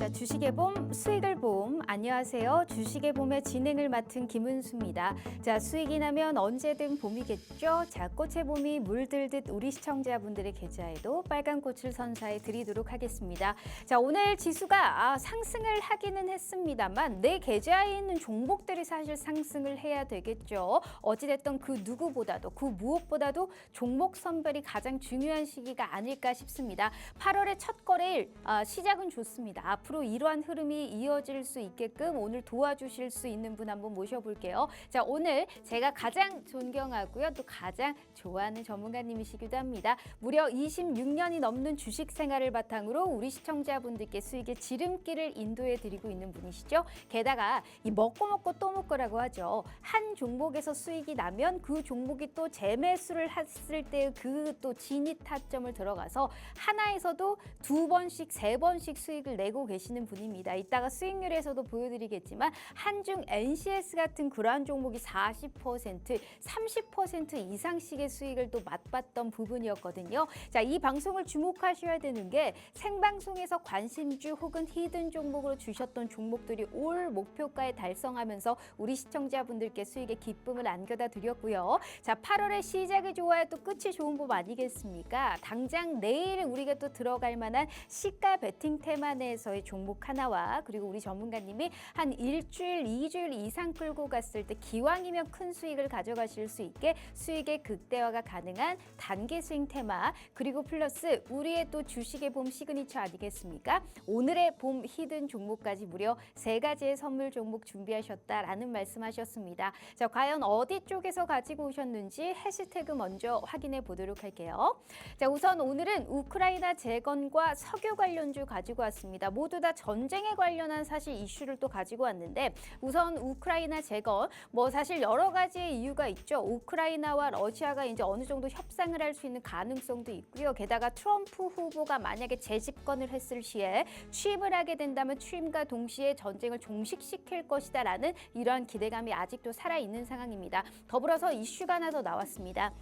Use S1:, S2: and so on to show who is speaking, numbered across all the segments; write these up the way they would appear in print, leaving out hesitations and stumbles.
S1: 자, 주식의 봄, 수익을 봄. 안녕하세요. 주식의 봄의 진행을 맡은 김은수입니다. 자, 수익이 나면 언제든 봄이겠죠. 자, 꽃의 봄이 물들듯 우리 시청자분들의 계좌에도 빨간 꽃을 선사해 드리도록 하겠습니다. 자, 오늘 지수가 상승을 하기는 했습니다만 내 계좌에 있는 종목들이 사실 상승을 해야 되겠죠. 어찌됐든 그 누구보다도 그 무엇보다도 종목 선별이 가장 중요한 시기가 아닐까 싶습니다. 8월의 첫 거래일 시작은 좋습니다. 앞으로 이러한 흐름이 이어질 수 있게끔 오늘 도와주실 수 있는 분 한번 모셔볼게요. 자, 오늘 제가 가장 존경하고요. 또 가장 좋아하는 전문가님이시기도 합니다. 무려 26년이 넘는 주식 생활을 바탕으로 우리 시청자분들께 수익의 지름길을 인도해 드리고 있는 분이시죠. 게다가 이 먹고 또 먹고라고 하죠. 한 종목에서 수익이 나면 그 종목이 또 재매수를 했을 때 그 또 진입 타점을 들어가서 하나에서도 2번씩 3번씩 수익을 내고 계시는 분입니다. 이따가 수익률에서도 보여드리겠지만 한중 NCS 같은 그러한 종목이 40%, 30% 이상씩의 수익을 또 맛봤던 부분이었거든요. 자, 이 방송을 주목하셔야 되는 게 생방송에서 관심주 혹은 히든 종목으로 주셨던 종목들이 올 목표가에 달성하면서 우리 시청자분들께 수익의 기쁨을 안겨다 드렸고요. 자, 8월의 시작이 좋아야 또 끝이 좋은 법 아니겠습니까? 당장 내일 우리가 또 들어갈 만한 시가 베팅 테마 내에서의 종목 하나와 그리고 우리 전문가님이 한 일주일, 2주일 이상 끌고 갔을 때 기왕이면 큰 수익을 가져가실 수 있게 수익의 극대화가 가능한 단기 스윙 테마 그리고 플러스 우리의 또 주식의 봄 시그니처 아니겠습니까? 오늘의 봄 히든 종목까지 무려 3가지의 선물 종목 준비하셨다라는 말씀하셨습니다. 자, 과연 어디 쪽에서 가지고 오셨는지 해시태그 먼저 확인해 보도록 할게요. 자, 우선 오늘은 우크라이나 재건과 석유 관련주 가지고 왔습니다. 모두 다 전쟁에 관련한 사실 이슈를 또 가지고 왔는데 우선 우크라이나 재건 사실 여러 가지의 이유가 있죠. 우크라이나와 러시아가 이제 어느 정도 협상을 할 수 있는 가능성도 있고요. 게다가 트럼프 후보가 만약에 재집권을 했을 시에 취임을 하게 된다면 취임과 동시에 전쟁을 종식시킬 것이다라는 이러한 기대감이 아직도 살아있는 상황입니다. 더불어서 이슈가 하나 더 나왔습니다.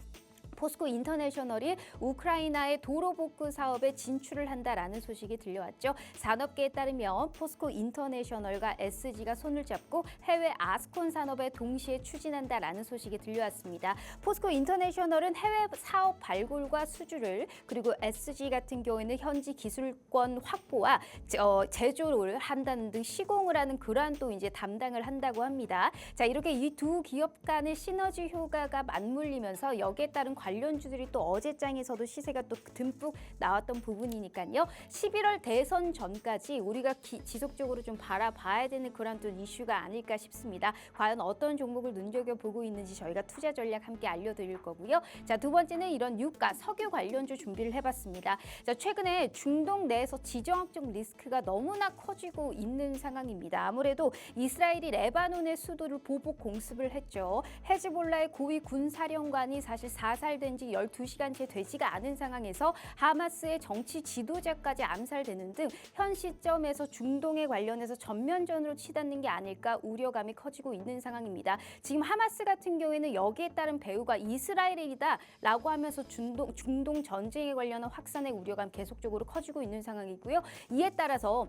S1: 포스코 인터내셔널이 우크라이나의 도로 복구 사업에 진출을 한다라는 소식이 들려왔죠. 산업계에 따르면 포스코 인터내셔널과 SG가 손을 잡고 해외 아스콘 산업에 동시에 추진한다라는 소식이 들려왔습니다. 포스코 인터내셔널은 해외 사업 발굴과 수주를 그리고 SG 같은 경우에는 현지 기술권 확보와 제조를 한다는 등 시공을 하는 그러한 또 이제 담당을 한다고 합니다. 자, 이렇게 이 두 기업 간의 시너지 효과가 맞물리면서 여기에 따른 관련주들이 또 어제장에서도 시세가 또 듬뿍 나왔던 부분이니까요. 11월 대선 전까지 우리가 지속적으로 좀 바라봐야 되는 그런 또 이슈가 아닐까 싶습니다. 과연 어떤 종목을 눈여겨보고 있는지 저희가 투자 전략 함께 알려드릴 거고요. 자, 두 번째는 이런 유가, 석유 관련주 준비를 해봤습니다. 자, 최근에 중동 내에서 지정학적 리스크가 너무나 커지고 있는 상황입니다. 아무래도 이스라엘이 레바논의 수도를 보복 공습을 했죠. 헤즈볼라의 고위 군사령관이 사실 사살된 지 12시간째 되지가 않은 상황에서 하마스의 정치 지도자까지 암살되는 등 현 시점에서 중동에 관련해서 전면전으로 치닫는 게 아닐까 우려감이 커지고 있는 상황입니다. 지금 하마스 같은 경우에는 여기에 따른 배후가 이스라엘이다라고 하면서 중동 전쟁에 관련한 확산의 우려감 계속적으로 커지고 있는 상황이고요. 이에 따라서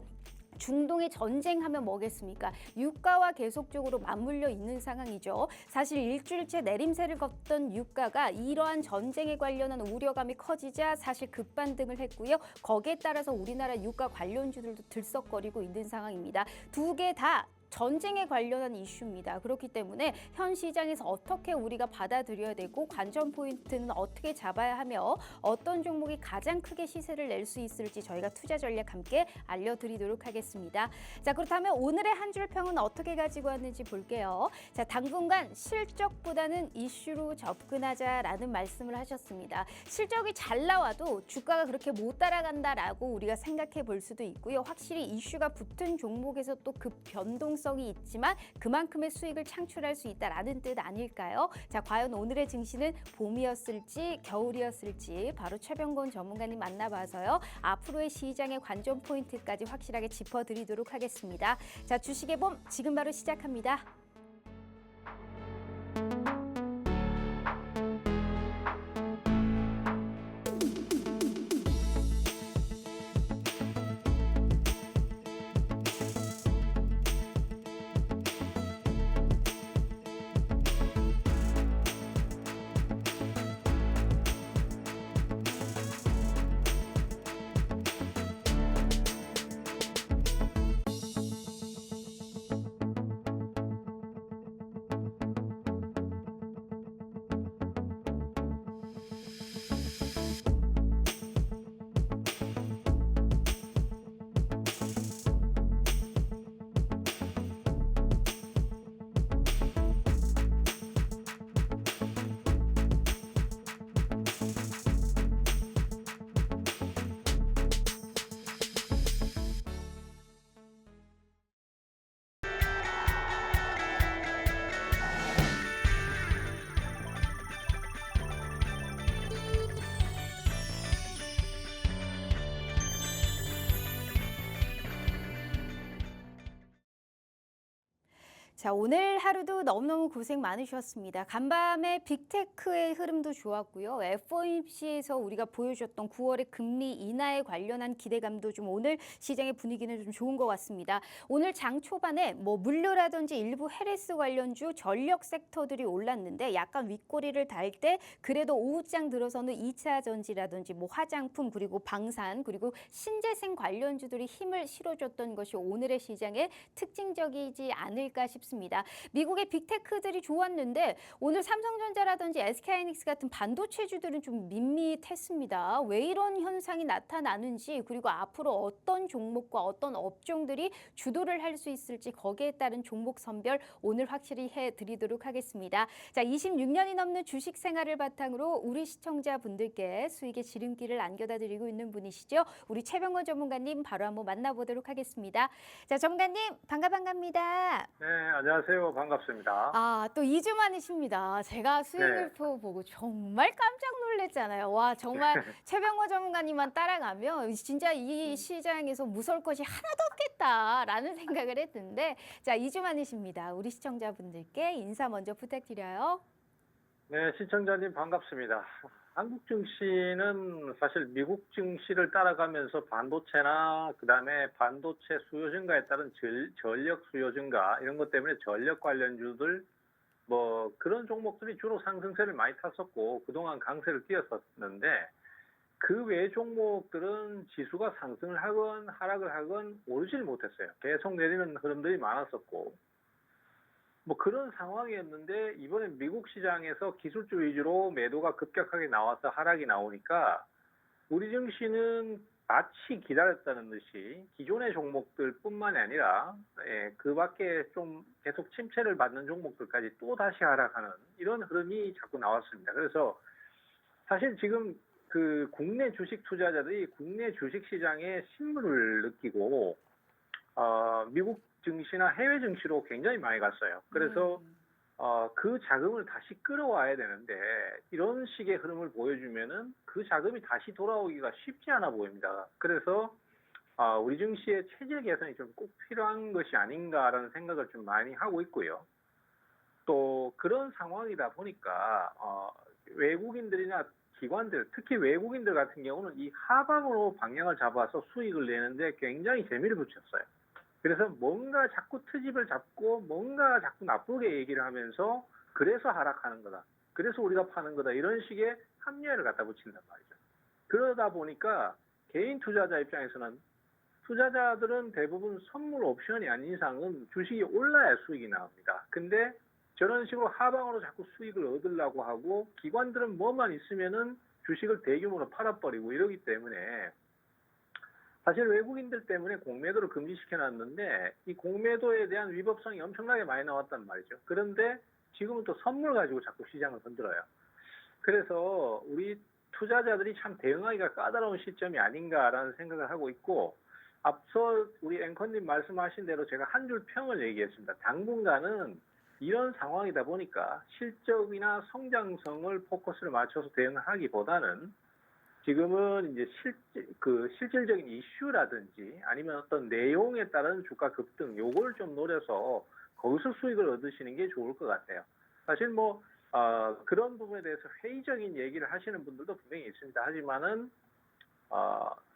S1: 중동의 전쟁하면 뭐겠습니까? 유가와 계속적으로 맞물려 있는 상황이죠. 사실 일주일째 내림세를 걷던 유가가 이러한 전쟁에 관련한 우려감이 커지자 사실 급반등을 했고요. 거기에 따라서 우리나라 유가 관련주들도 들썩거리고 있는 상황입니다. 두 개 다 전쟁에 관련한 이슈입니다. 그렇기 때문에 현 시장에서 어떻게 우리가 받아들여야 되고 관전 포인트는 어떻게 잡아야 하며 어떤 종목이 가장 크게 시세를 낼 수 있을지 저희가 투자 전략 함께 알려드리도록 하겠습니다. 자, 그렇다면 오늘의 한 줄 평은 어떻게 가지고 왔는지 볼게요. 자, 당분간 실적보다는 이슈로 접근하자라는 말씀을 하셨습니다. 실적이 잘 나와도 주가가 그렇게 못 따라간다라고 우리가 생각해 볼 수도 있고요. 확실히 이슈가 붙은 종목에서 또 급 변동성이 있지만 그만큼의 수익을 창출할 수 있다라는 뜻 아닐까요? 자, 과연 오늘의 증시는 봄이었을지 겨울이었을지 바로 최병곤 전문가님 만나봐서요. 앞으로의 시장의 관전 포인트까지 확실하게 짚어드리도록 하겠습니다. 자, 주식의 봄 지금 바로 시작합니다. 자, 오늘 하루도 너무너무 고생 많으셨습니다. 간밤에 빅테크의 흐름도 좋았고요. FOMC에서 우리가 보여줬던 9월의 금리 인하에 관련한 기대감도 좀 오늘 시장의 분위기는 좀 좋은 것 같습니다. 오늘 장 초반에 뭐 물류라든지 일부 헤레스 관련주 전력 섹터들이 올랐는데 약간 윗꼬리를 달 때 그래도 오후장 들어서는 2차 전지라든지 뭐 화장품 그리고 방산 그리고 신재생 관련주들이 힘을 실어줬던 것이 오늘의 시장의 특징적이지 않을까 싶습니다. 미국의 빅테크들이 좋았는데 오늘 삼성전자라든지 SK하이닉스 같은 반도체주들은 좀 밋밋했습니다. 왜 이런 현상이 나타나는지 그리고 앞으로 어떤 종목과 어떤 업종들이 주도를 할 수 있을지 거기에 따른 종목 선별 오늘 확실히 해드리도록 하겠습니다. 자, 26년이 넘는 주식 생활을 바탕으로 우리 시청자분들께 수익의 지름길을 안겨다 드리고 있는 분이시죠. 우리 최병원 전문가님 바로 한번 만나보도록 하겠습니다. 자, 전문가님 반갑습니다.
S2: 네, 안녕하세요. 반갑습니다.
S1: 아, 또 2주 만이십니다. 제가
S2: 네.
S1: 수익을표 보고 정말 깜짝 놀랐잖아요. 와, 정말 최병호 전문가님만 따라가면 진짜 이 시장에서 무서울 것이 하나도 없겠다라는 생각을 했는데, 자, 2주 만이십니다. 우리 시청자분들께 인사 먼저 부탁드려요.
S2: 네, 시청자님 반갑습니다. 한국 증시는 사실 미국 증시를 따라가면서 반도체나 그다음에 반도체 수요 증가에 따른 전력 수요 증가 이런 것 때문에 전력 관련주들 뭐 그런 종목들이 주로 상승세를 많이 탔었고 그동안 강세를 띄었었는데 그 외 종목들은 지수가 상승을 하건 하락을 하건 오르질 못했어요. 계속 내리는 흐름들이 많았었고 뭐 그런 상황이었는데 이번에 미국 시장에서 기술주 위주로 매도가 급격하게 나와서 하락이 나오니까 우리 증시는 마치 기다렸다는 듯이 기존의 종목들뿐만이 아니라 그 밖에 좀 계속 침체를 받는 종목들까지 또 다시 하락하는 이런 흐름이 자꾸 나왔습니다. 그래서 사실 지금 그 국내 주식 투자자들이 국내 주식 시장의 신물을 느끼고 미국 증시나 해외 증시로 굉장히 많이 갔어요. 그래서 그 자금을 다시 끌어와야 되는데 이런 식의 흐름을 보여주면은 그 자금이 다시 돌아오기가 쉽지 않아 보입니다. 그래서 우리 증시의 체질 개선이 좀 꼭 필요한 것이 아닌가라는 생각을 좀 많이 하고 있고요. 또 그런 상황이다 보니까 외국인들이나 기관들, 특히 외국인들 같은 경우는 이 하방으로 방향을 잡아서 수익을 내는데 굉장히 재미를 붙였어요. 그래서 뭔가 자꾸 트집을 잡고 뭔가 자꾸 나쁘게 얘기를 하면서 그래서 하락하는 거다. 그래서 우리가 파는 거다. 이런 식의 합리화를 갖다 붙인단 말이죠. 그러다 보니까 개인 투자자 입장에서는 투자자들은 대부분 선물 옵션이 아닌 이상은 주식이 올라야 수익이 나옵니다. 근데 저런 식으로 하방으로 자꾸 수익을 얻으려고 하고 기관들은 뭐만 있으면은 주식을 대규모로 팔아버리고 이러기 때문에 사실 외국인들 때문에 공매도를 금지시켜놨는데 이 공매도에 대한 위법성이 엄청나게 많이 나왔단 말이죠. 그런데 지금은 또 선물 가지고 자꾸 시장을 흔들어요. 그래서 우리 투자자들이 참 대응하기가 까다로운 시점이 아닌가라는 생각을 하고 있고 앞서 우리 앵커님 말씀하신 대로 제가 한 줄 평을 얘기했습니다. 당분간은 이런 상황이다 보니까 실적이나 성장성을 포커스를 맞춰서 대응하기보다는 지금은 이제 실질적인 이슈라든지 아니면 어떤 내용에 따른 주가 급등 요걸 좀 노려서 거기서 수익을 얻으시는 게 좋을 것 같아요. 사실 뭐 그런 부분에 대해서 회의적인 얘기를 하시는 분들도 분명히 있습니다. 하지만은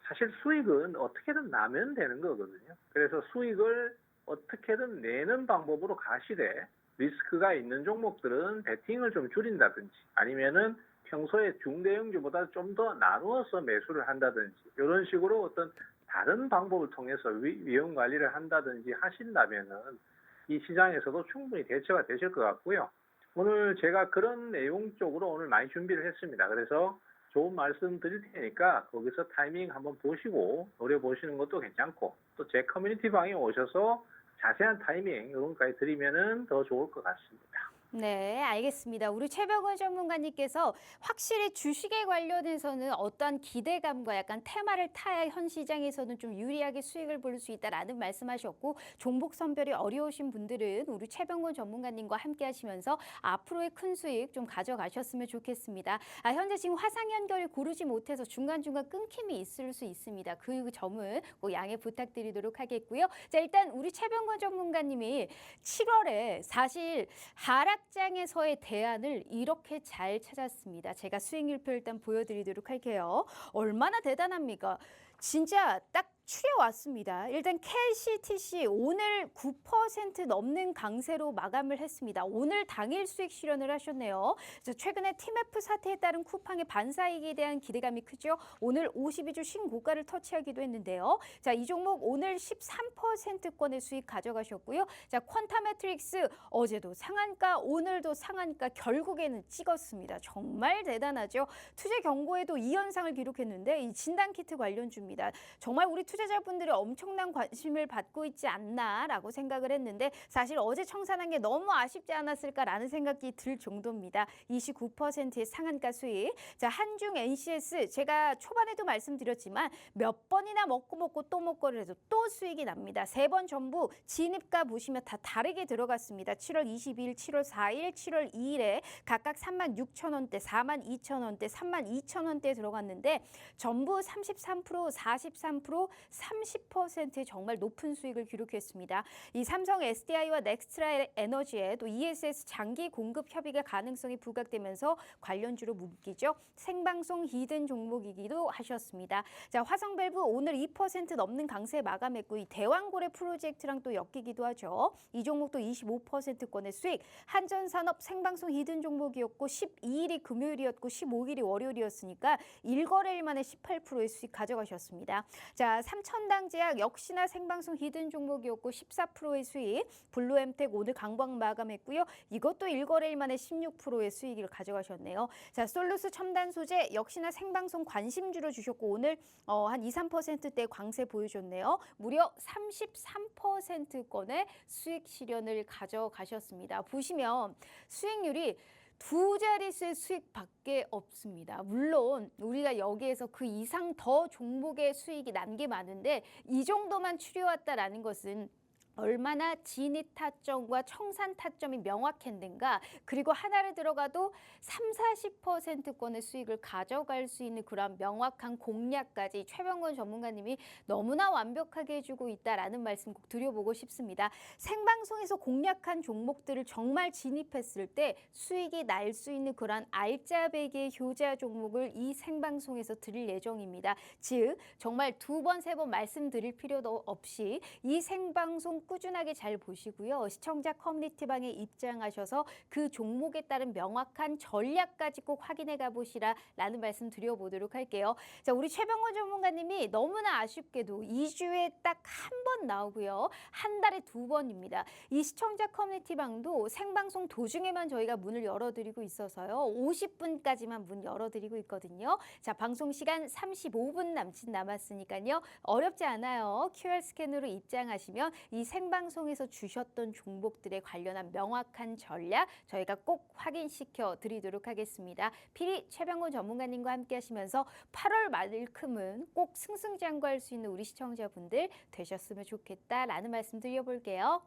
S2: 사실 수익은 어떻게든 나면 되는 거거든요. 그래서 수익을 어떻게든 내는 방법으로 가시되 리스크가 있는 종목들은 베팅을 좀 줄인다든지 아니면은 평소에 중대형주보다 좀 더 나누어서 매수를 한다든지 이런 식으로 어떤 다른 방법을 통해서 위험 관리를 한다든지 하신다면은 이 시장에서도 충분히 대처가 되실 것 같고요. 오늘 제가 그런 내용 쪽으로 오늘 많이 준비를 했습니다. 그래서 좋은 말씀 드릴 테니까 거기서 타이밍 한번 보시고 노려보시는 것도 괜찮고 또 제 커뮤니티 방에 오셔서 자세한 타이밍 이런 것까지 드리면은 더 좋을 것 같습니다.
S1: 네, 알겠습니다. 우리 최병원 전문가님께서 확실히 주식에 관련해서는 어떠한 기대감과 약간 테마를 타야 현 시장에서는 좀 유리하게 수익을 볼 수 있다라는 말씀하셨고, 종목 선별이 어려우신 분들은 우리 최병원 전문가님과 함께 하시면서 앞으로의 큰 수익 좀 가져가셨으면 좋겠습니다. 현재 지금 화상 연결을 고르지 못해서 중간중간 끊김이 있을 수 있습니다. 그 점은 꼭 양해 부탁드리도록 하겠고요. 자, 일단 우리 최병원 전문가님이 7월에 사실 하락장에서의 대안을 이렇게 잘 찾았습니다. 제가 수익률표 일단 보여드리도록 할게요. 얼마나 대단합니까? 진짜 딱 추려왔습니다. 일단 KCTC 오늘 9% 넘는 강세로 마감을 했습니다. 오늘 당일 수익 실현을 하셨네요. 최근에 TMF 사태에 따른 쿠팡의 반사이익에 대한 기대감이 크죠. 오늘 52주 신고가를 터치하기도 했는데요. 자, 이 종목 오늘 13%권의 수익 가져가셨고요. 자, 퀀타매트릭스 어제도 상한가, 오늘도 상한가 결국에는 찍었습니다. 정말 대단하죠. 투자 경고에도 이 현상을 기록했는데 이 진단키트 관련주입니다. 정말 우리 투자자분들이 엄청난 관심을 받고 있지 않나라고 생각을 했는데 사실 어제 청산한 게 너무 아쉽지 않았을까라는 생각이 들 정도입니다. 29%의 상한가 수익. 자, 한중 NCS 제가 초반에도 말씀드렸지만 몇 번이나 먹고 또 먹고를 해서 또 수익이 납니다. 3번 전부 진입가 보시면 다 다르게 들어갔습니다. 7월 22일, 7월 4일, 7월 2일에 각각 36,000원대, 42,000원대, 32,000원대에 들어갔는데 전부 33%, 43%, 30%의 정말 높은 수익을 기록했습니다. 이 삼성 SDI와 넥스트라 에너지에 또 ESS 장기 공급 협의가 가능성이 부각되면서 관련주로 묶이죠. 생방송 히든 종목이기도 하셨습니다. 자, 화성밸브 오늘 2% 넘는 강세 마감했고 이 대왕고래 프로젝트랑 또 엮이기도 하죠. 이 종목도 25%권의 수익. 한전산업 생방송 히든 종목이었고 12일이 금요일이었고 15일이 월요일이었으니까 1거래일 만에 18%의 수익 가져가셨습니다. 자, 삼천당제약 역시나 생방송 히든 종목이었고 14%의 수익. 블루엠텍 오늘 강방 마감했고요. 이것도 1거래일 만에 16%의 수익을 가져가셨네요. 자, 솔루스 첨단 소재 역시나 생방송 관심주로 주셨고 오늘 한 2, 3%대 광세 보여줬네요. 무려 33%권의 수익 실현을 가져가셨습니다. 보시면 수익률이 두 자릿수의 수익밖에 없습니다. 물론 우리가 여기에서 그 이상 더 종목의 수익이 난 게 많은데 이 정도만 추려왔다라는 것은 얼마나 진입 타점과 청산 타점이 명확했는가, 그리고 하나를 들어가도 30-40%권의 수익을 가져갈 수 있는 그런 명확한 공략까지 최병건 전문가님이 너무나 완벽하게 해주고 있다라는 말씀 꼭 드려보고 싶습니다. 생방송에서 공략한 종목들을 정말 진입했을 때 수익이 날 수 있는 그런 알짜배기의 효자 종목을 이 생방송에서 드릴 예정입니다. 즉 정말 2번, 3번 말씀드릴 필요도 없이 이 생방송 꾸준하게 잘 보시고요. 시청자 커뮤니티방에 입장하셔서 그 종목에 따른 명확한 전략까지 꼭 확인해 가보시라라는 말씀 드려보도록 할게요. 자, 우리 최병원 전문가님이 너무나 아쉽게도 2주에 딱 한 번 나오고요. 한 달에 2번입니다. 이 시청자 커뮤니티방도 생방송 도중에만 저희가 문을 열어드리고 있어서요. 50분까지만 문 열어드리고 있거든요. 자, 방송 시간 35분 남짓 남았으니까요. 어렵지 않아요. QR 스캔으로 입장하시면 이 생방송에서 주셨던 종목들에 관련한 명확한 전략 저희가 꼭 확인시켜 드리도록 하겠습니다. 필히 최병원 전문가님과 함께 하시면서 8월 말큼은 꼭 승승장구할 수 있는 우리 시청자분들 되셨으면 좋겠다라는 말씀 드려볼게요.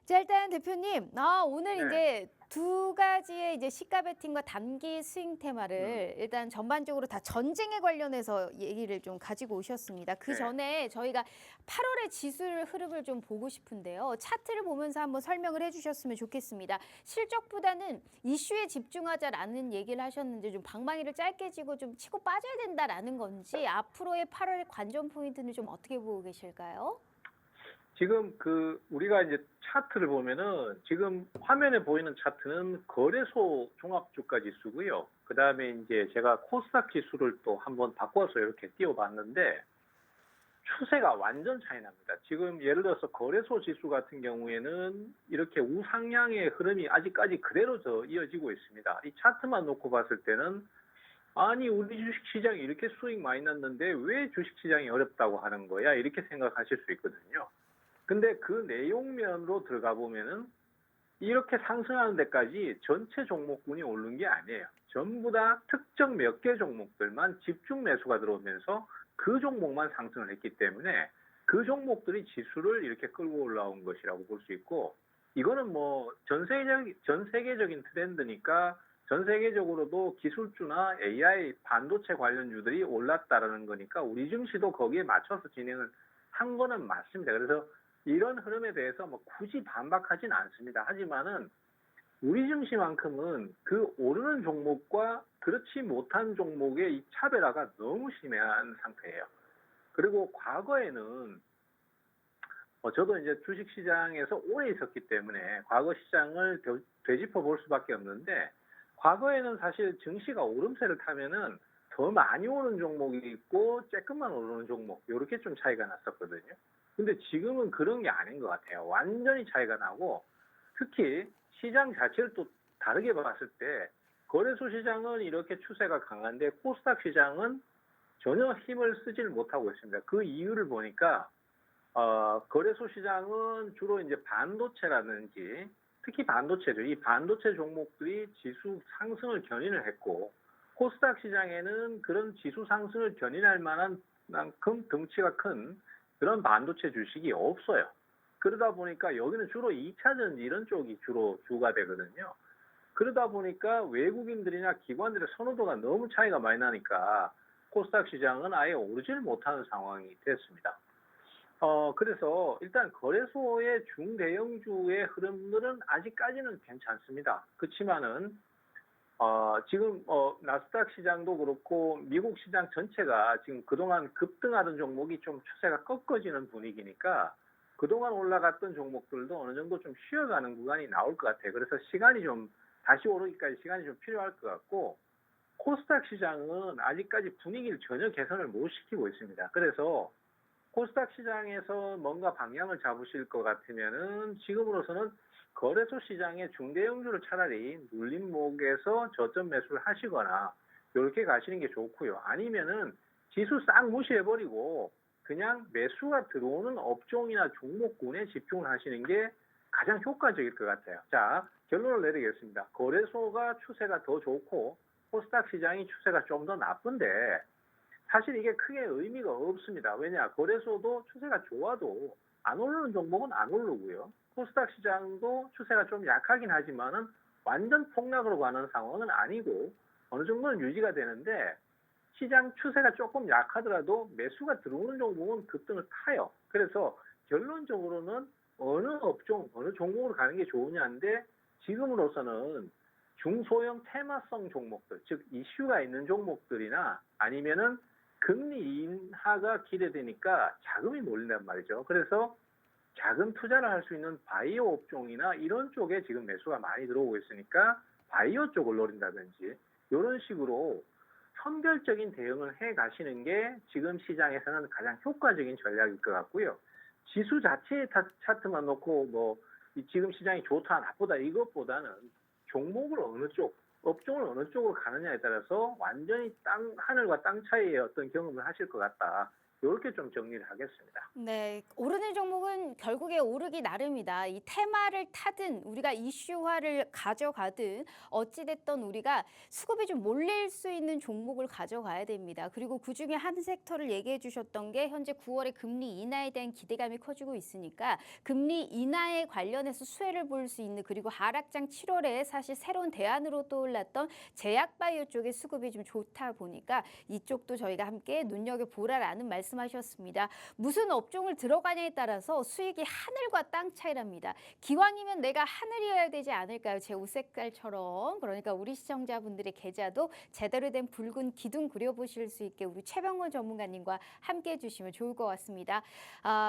S1: 자, 일단 대표님, 오늘
S2: 네.
S1: 이제 두 가지의 이제 시가 베팅과 단기 스윙 테마를 일단 전반적으로 다 전쟁에 관련해서 얘기를 좀 가지고 오셨습니다. 그
S2: 네.
S1: 전에 저희가 8월의 지수를 흐름을 좀 보고 싶은데요. 차트를 보면서 한번 설명을 해주셨으면 좋겠습니다. 실적보다는 이슈에 집중하자라는 얘기를 하셨는데 좀 방망이를 짧게 쥐고 좀 치고 빠져야 된다라는 건지 앞으로의 8월의 관전 포인트는 좀 어떻게 보고 계실까요?
S2: 지금 우리가 이제 차트를 보면은 지금 화면에 보이는 차트는 거래소 종합주가 지수고요. 그 다음에 이제 제가 코스닥 지수를 또 한번 바꿔서 이렇게 띄워봤는데 추세가 완전 차이 납니다. 지금 예를 들어서 거래소 지수 같은 경우에는 이렇게 우상향의 흐름이 아직까지 그대로 이어지고 있습니다. 이 차트만 놓고 봤을 때는 아니 우리 주식시장이 이렇게 수익 많이 났는데 왜 주식시장이 어렵다고 하는 거야? 이렇게 생각하실 수 있거든요. 근데 그 내용면으로 들어가 보면은 이렇게 상승하는 데까지 전체 종목군이 오른 게 아니에요. 전부 다 특정 몇 개 종목들만 집중 매수가 들어오면서 그 종목만 상승을 했기 때문에 그 종목들이 지수를 이렇게 끌고 올라온 것이라고 볼 수 있고, 이거는 뭐 전 세계적인 트렌드니까 전 세계적으로도 기술주나 AI 반도체 관련주들이 올랐다라는 거니까 우리 증시도 거기에 맞춰서 진행을 한 거는 맞습니다. 그래서 이런 흐름에 대해서 뭐 굳이 반박하진 않습니다. 하지만은 우리 증시만큼은 그 오르는 종목과 그렇지 못한 종목의 이 차별화가 너무 심한 상태예요. 그리고 과거에는 저도 이제 주식시장에서 오래 있었기 때문에 과거 시장을 되짚어 볼 수밖에 없는데, 과거에는 사실 증시가 오름세를 타면은 더 많이 오른 종목이 있고 조금만 오르는 종목, 이렇게 좀 차이가 났었거든요. 근데 지금은 그런 게 아닌 것 같아요. 완전히 차이가 나고, 특히 시장 자체를 또 다르게 봤을 때 거래소 시장은 이렇게 추세가 강한데 코스닥 시장은 전혀 힘을 쓰질 못하고 있습니다. 그 이유를 보니까 거래소 시장은 주로 이제 반도체라든지 특히 반도체죠. 이 반도체 종목들이 지수 상승을 견인을 했고, 코스닥 시장에는 그런 지수 상승을 견인할 만한 만큼 덩치가 큰 그런 반도체 주식이 없어요. 그러다 보니까 여기는 주로 2차 전지 이런 쪽이 주로 주가 되거든요. 그러다 보니까 외국인들이나 기관들의 선호도가 너무 차이가 많이 나니까 코스닥 시장은 아예 오르지를 못하는 상황이 됐습니다. 그래서 일단 거래소의 중대형주의 흐름들은 아직까지는 괜찮습니다. 그렇지만은 지금 나스닥 시장도 그렇고 미국 시장 전체가 지금 그동안 급등하던 종목이 좀 추세가 꺾어지는 분위기니까 그동안 올라갔던 종목들도 어느 정도 좀 쉬어가는 구간이 나올 것 같아요. 그래서 시간이 좀 다시 오르기까지 시간이 좀 필요할 것 같고, 코스닥 시장은 아직까지 분위기를 전혀 개선을 못 시키고 있습니다. 그래서 코스닥 시장에서 뭔가 방향을 잡으실 것 같으면은 지금으로서는 거래소 시장의 중대형주를 차라리 눌림목에서 저점 매수를 하시거나 이렇게 가시는 게 좋고요. 아니면은 지수 싹 무시해버리고 그냥 매수가 들어오는 업종이나 종목군에 집중을 하시는 게 가장 효과적일 것 같아요. 자, 결론을 내리겠습니다. 거래소가 추세가 더 좋고 코스닥 시장이 추세가 좀 더 나쁜데 사실 이게 크게 의미가 없습니다. 왜냐? 거래소도 추세가 좋아도 안 오르는 종목은 안 오르고요. 코스닥 시장도 추세가 좀 약하긴 하지만은 완전 폭락으로 가는 상황은 아니고 어느 정도는 유지가 되는데, 시장 추세가 조금 약하더라도 매수가 들어오는 종목은 급등을 타요. 그래서 결론적으로는 어느 업종, 어느 종목으로 가는 게 좋으냐인데, 지금으로서는 중소형 테마성 종목들, 즉 이슈가 있는 종목들이나 아니면은 금리 인하가 기대되니까 자금이 몰린단 말이죠. 그래서 자금 투자를 할 수 있는 바이오 업종이나 이런 쪽에 지금 매수가 많이 들어오고 있으니까 바이오 쪽을 노린다든지 이런 식으로 선별적인 대응을 해 가시는 게 지금 시장에서는 가장 효과적인 전략일 것 같고요. 지수 자체의 차트만 놓고 뭐 지금 시장이 좋다 나쁘다 이것보다는 종목을 어느 쪽, 업종을 어느 쪽으로 가느냐에 따라서 완전히 하늘과 땅 차이의 어떤 경험을 하실 것 같다. 이렇게 좀 정리를 하겠습니다.
S1: 네, 오르는 종목은 결국에 오르기 나름이다. 이 테마를 타든 우리가 이슈화를 가져가든 어찌됐든 우리가 수급이 좀 몰릴 수 있는 종목을 가져가야 됩니다. 그리고 그중에 한 섹터를 얘기해 주셨던 게 현재 9월에 금리 인하에 대한 기대감이 커지고 있으니까 금리 인하에 관련해서 수혜를 볼 수 있는, 그리고 하락장 7월에 사실 새로운 대안으로 떠올랐던 제약바이오 쪽의 수급이 좀 좋다 보니까 이쪽도 저희가 함께 눈여겨보라라는 말씀하셨습니다. 무슨 업종을 들어가냐에 따라서 수익이 하늘과 땅 차이랍니다. 기왕이면 내가 하늘이어야 되지 않을까요? 제 옷 색깔처럼. 그러니까 우리 시청자분들의 계좌도 제대로 된 붉은 기둥 그려보실 수 있게 우리 최병원 전문가님과 함께 해주시면 좋을 것 같습니다.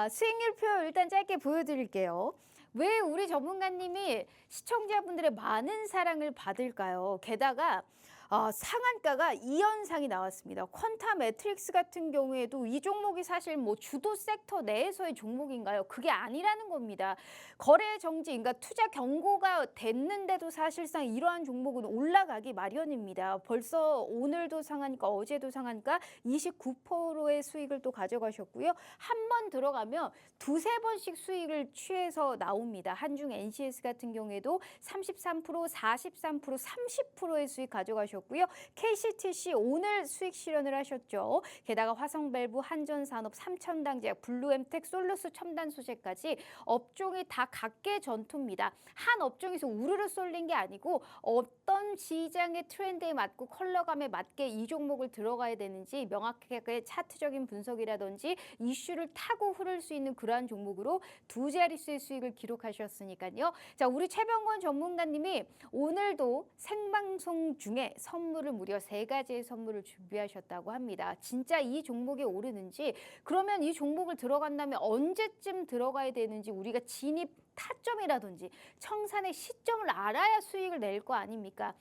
S1: 수익률표 일단 짧게 보여드릴게요. 왜 우리 전문가님이 시청자분들의 많은 사랑을 받을까요? 게다가 상한가가 2연상이 나왔습니다. 퀀타 매트릭스 같은 경우에도 이 종목이 사실 뭐 주도 섹터 내에서의 종목인가요? 그게 아니라는 겁니다. 거래 정지, 그러니까 투자 경고가 됐는데도 사실상 이러한 종목은 올라가기 마련입니다. 벌써 오늘도 상한가, 어제도 상한가 29%의 수익을 또 가져가셨고요. 한 번 들어가면 두세 번씩 수익을 취해서 나옵니다. 한중 NCS 같은 경우에도 33%, 43%, 30%의 수익 가져가셨고요. KCTC 오늘 수익 실현을 하셨죠. 게다가 화성밸브, 한전산업, 삼천당제약, 블루엠텍, 솔루스 첨단소재까지 업종이 다 각계 전투입니다. 한 업종에서 우르르 쏠린 게 아니고 어떤 시장의 트렌드에 맞고 컬러감에 맞게 이 종목을 들어가야 되는지 명확하게 차트적인 분석이라든지 이슈를 타고 흐를 수 있는 그러한 종목으로 두 자릿수의 수익을 기록하셨으니까요. 자, 우리 최병권 전문가님이 오늘도 생방송 중에 선물을 무려 3가지의 선물을 준비하셨다고 합니다. 진짜 이 종목이 오르는지, 그러면 이 종목을 들어간다면 언제쯤 들어가야 되는지 우리가 진입 타점이라든지 청산의 시점을 알아야 수익을 낼 거 아닙니까?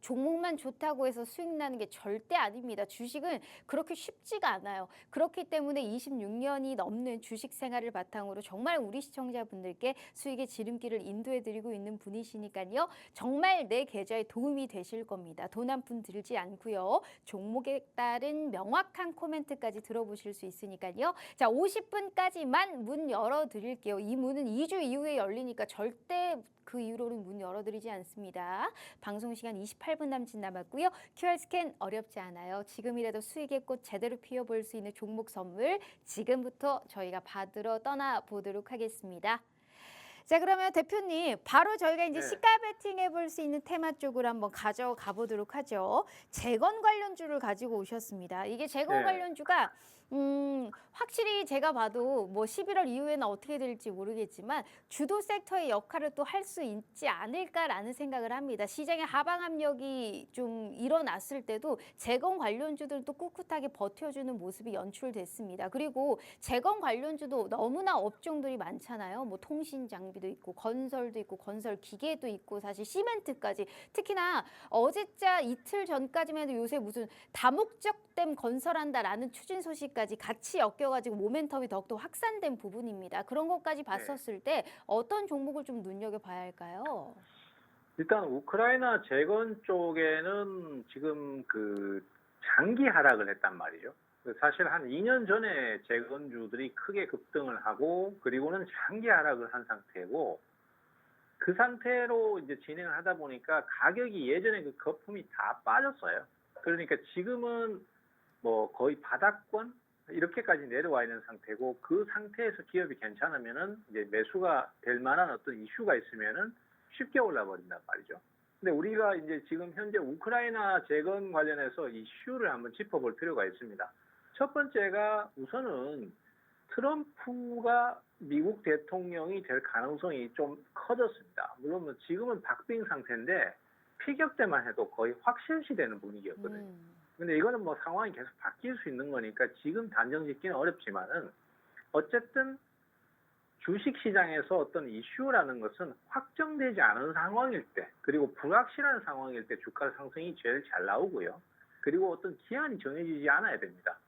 S1: 종목만 좋다고 해서 수익 나는 게 절대 아닙니다. 주식은 그렇게 쉽지가 않아요. 그렇기 때문에 26년이 넘는 주식 생활을 바탕으로 정말 우리 시청자분들께 수익의 지름길을 인도해드리고 있는 분이시니까요. 정말 내 계좌에 도움이 되실 겁니다. 돈 한 푼 들지 않고요. 종목에 따른 명확한 코멘트까지 들어보실 수 있으니까요. 자, 50분까지만 문 열어드릴게요. 이 문은 2주 이후에 열리니까 절대 그 이후로는 문 열어드리지 않습니다. 방송 시간 28분 남짓 남았고요. QR 스캔 어렵지 않아요. 지금이라도 수익의 꽃 제대로 피워볼 수 있는 종목 선물 지금부터 저희가 받으러 떠나보도록 하겠습니다. 자, 그러면 대표님 바로 저희가 이제
S2: 네.
S1: 시가 베팅 해볼 수 있는 테마 쪽으로 한번 가져가 보도록 하죠. 재건 관련주를 가지고 오셨습니다. 이게 재건
S2: 네.
S1: 관련주가 확실히 제가 봐도 뭐 11월 이후에는 어떻게 될지 모르겠지만 주도 섹터의 역할을 또 할 수 있지 않을까라는 생각을 합니다. 시장의 하방 압력이 좀 일어났을 때도 재건 관련주들도 꿋꿋하게 버텨주는 모습이 연출됐습니다. 그리고 재건 관련주도 너무나 업종들이 많잖아요. 뭐 통신 장비도 있고 건설도 있고 건설 기계도 있고 사실 시멘트까지, 특히나 어제자 이틀 전까지만 해도 요새 무슨 다목적댐 건설한다라는 추진 소식까지 같이 엮여가지고 모멘텀이 더욱더 확산된 부분입니다. 그런 것까지 봤었을 때 어떤 종목을 좀 눈여겨봐야 할까요?
S2: 일단 우크라이나 재건 쪽에는 지금 그 장기 하락을 했단 말이죠. 사실 한 2년 전에 재건주들이 크게 급등을 하고 그리고는 장기 하락을 한 상태고, 그 상태로 이제 진행을 하다 보니까 가격이 예전에 그 거품이 다 빠졌어요. 그러니까 지금은 뭐 거의 바닥권 이렇게까지 내려와 있는 상태고, 그 상태에서 기업이 괜찮으면은 이제 매수가 될 만한 어떤 이슈가 있으면은 쉽게 올라버린단 말이죠. 근데 우리가 이제 지금 현재 우크라이나 재건 관련해서 이슈를 한번 짚어볼 필요가 있습니다. 첫 번째가 우선은 트럼프가 미국 대통령이 될 가능성이 좀 커졌습니다. 물론 뭐 지금은 박빙 상태인데 피격 때만 해도 거의 확실시되는 분위기였거든요. 근데 이거는 뭐 상황이 계속 바뀔 수 있는 거니까 지금 단정 짓기는 어렵지만은, 어쨌든 주식시장에서 어떤 이슈라는 것은 확정되지 않은 상황일 때, 그리고 불확실한 상황일 때 주가 상승이 제일 잘 나오고요. 그리고 어떤 기한이 정해지지 않아야 됩니다.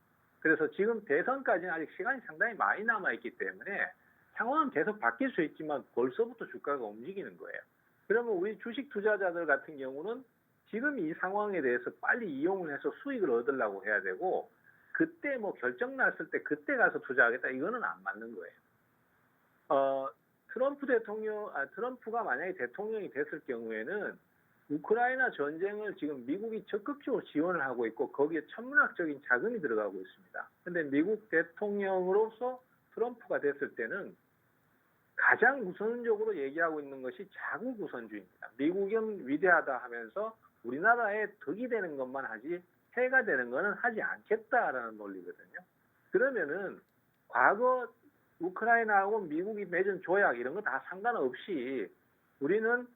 S2: 그래서 지금 대선까지는 아직 시간이 상당히 많이 남아있기 때문에 상황은 계속 바뀔 수 있지만 벌써부터 주가가 움직이는 거예요. 그러면 우리 주식 투자자들 같은 경우는 지금 이 상황에 대해서 빨리 이용을 해서 수익을 얻으려고 해야 되고, 그때 뭐 결정 났을 때 그때 가서 투자하겠다, 이거는 안 맞는 거예요. 트럼프가 만약에 대통령이 됐을 경우에는 우크라이나 전쟁을 지금 미국이 적극적으로 지원을 하고 있고 거기에 천문학적인 자금이 들어가고 있습니다. 근데 미국 대통령으로서 트럼프가 됐을 때는 가장 우선적으로 얘기하고 있는 것이 자국 우선주의입니다. 미국은 위대하다 하면서 우리나라에 덕이 되는 것만 하지 해가 되는 것은 하지 않겠다라는 논리거든요. 그러면은 과거 우크라이나하고 미국이 맺은 조약 이런 거 다 상관없이 우리는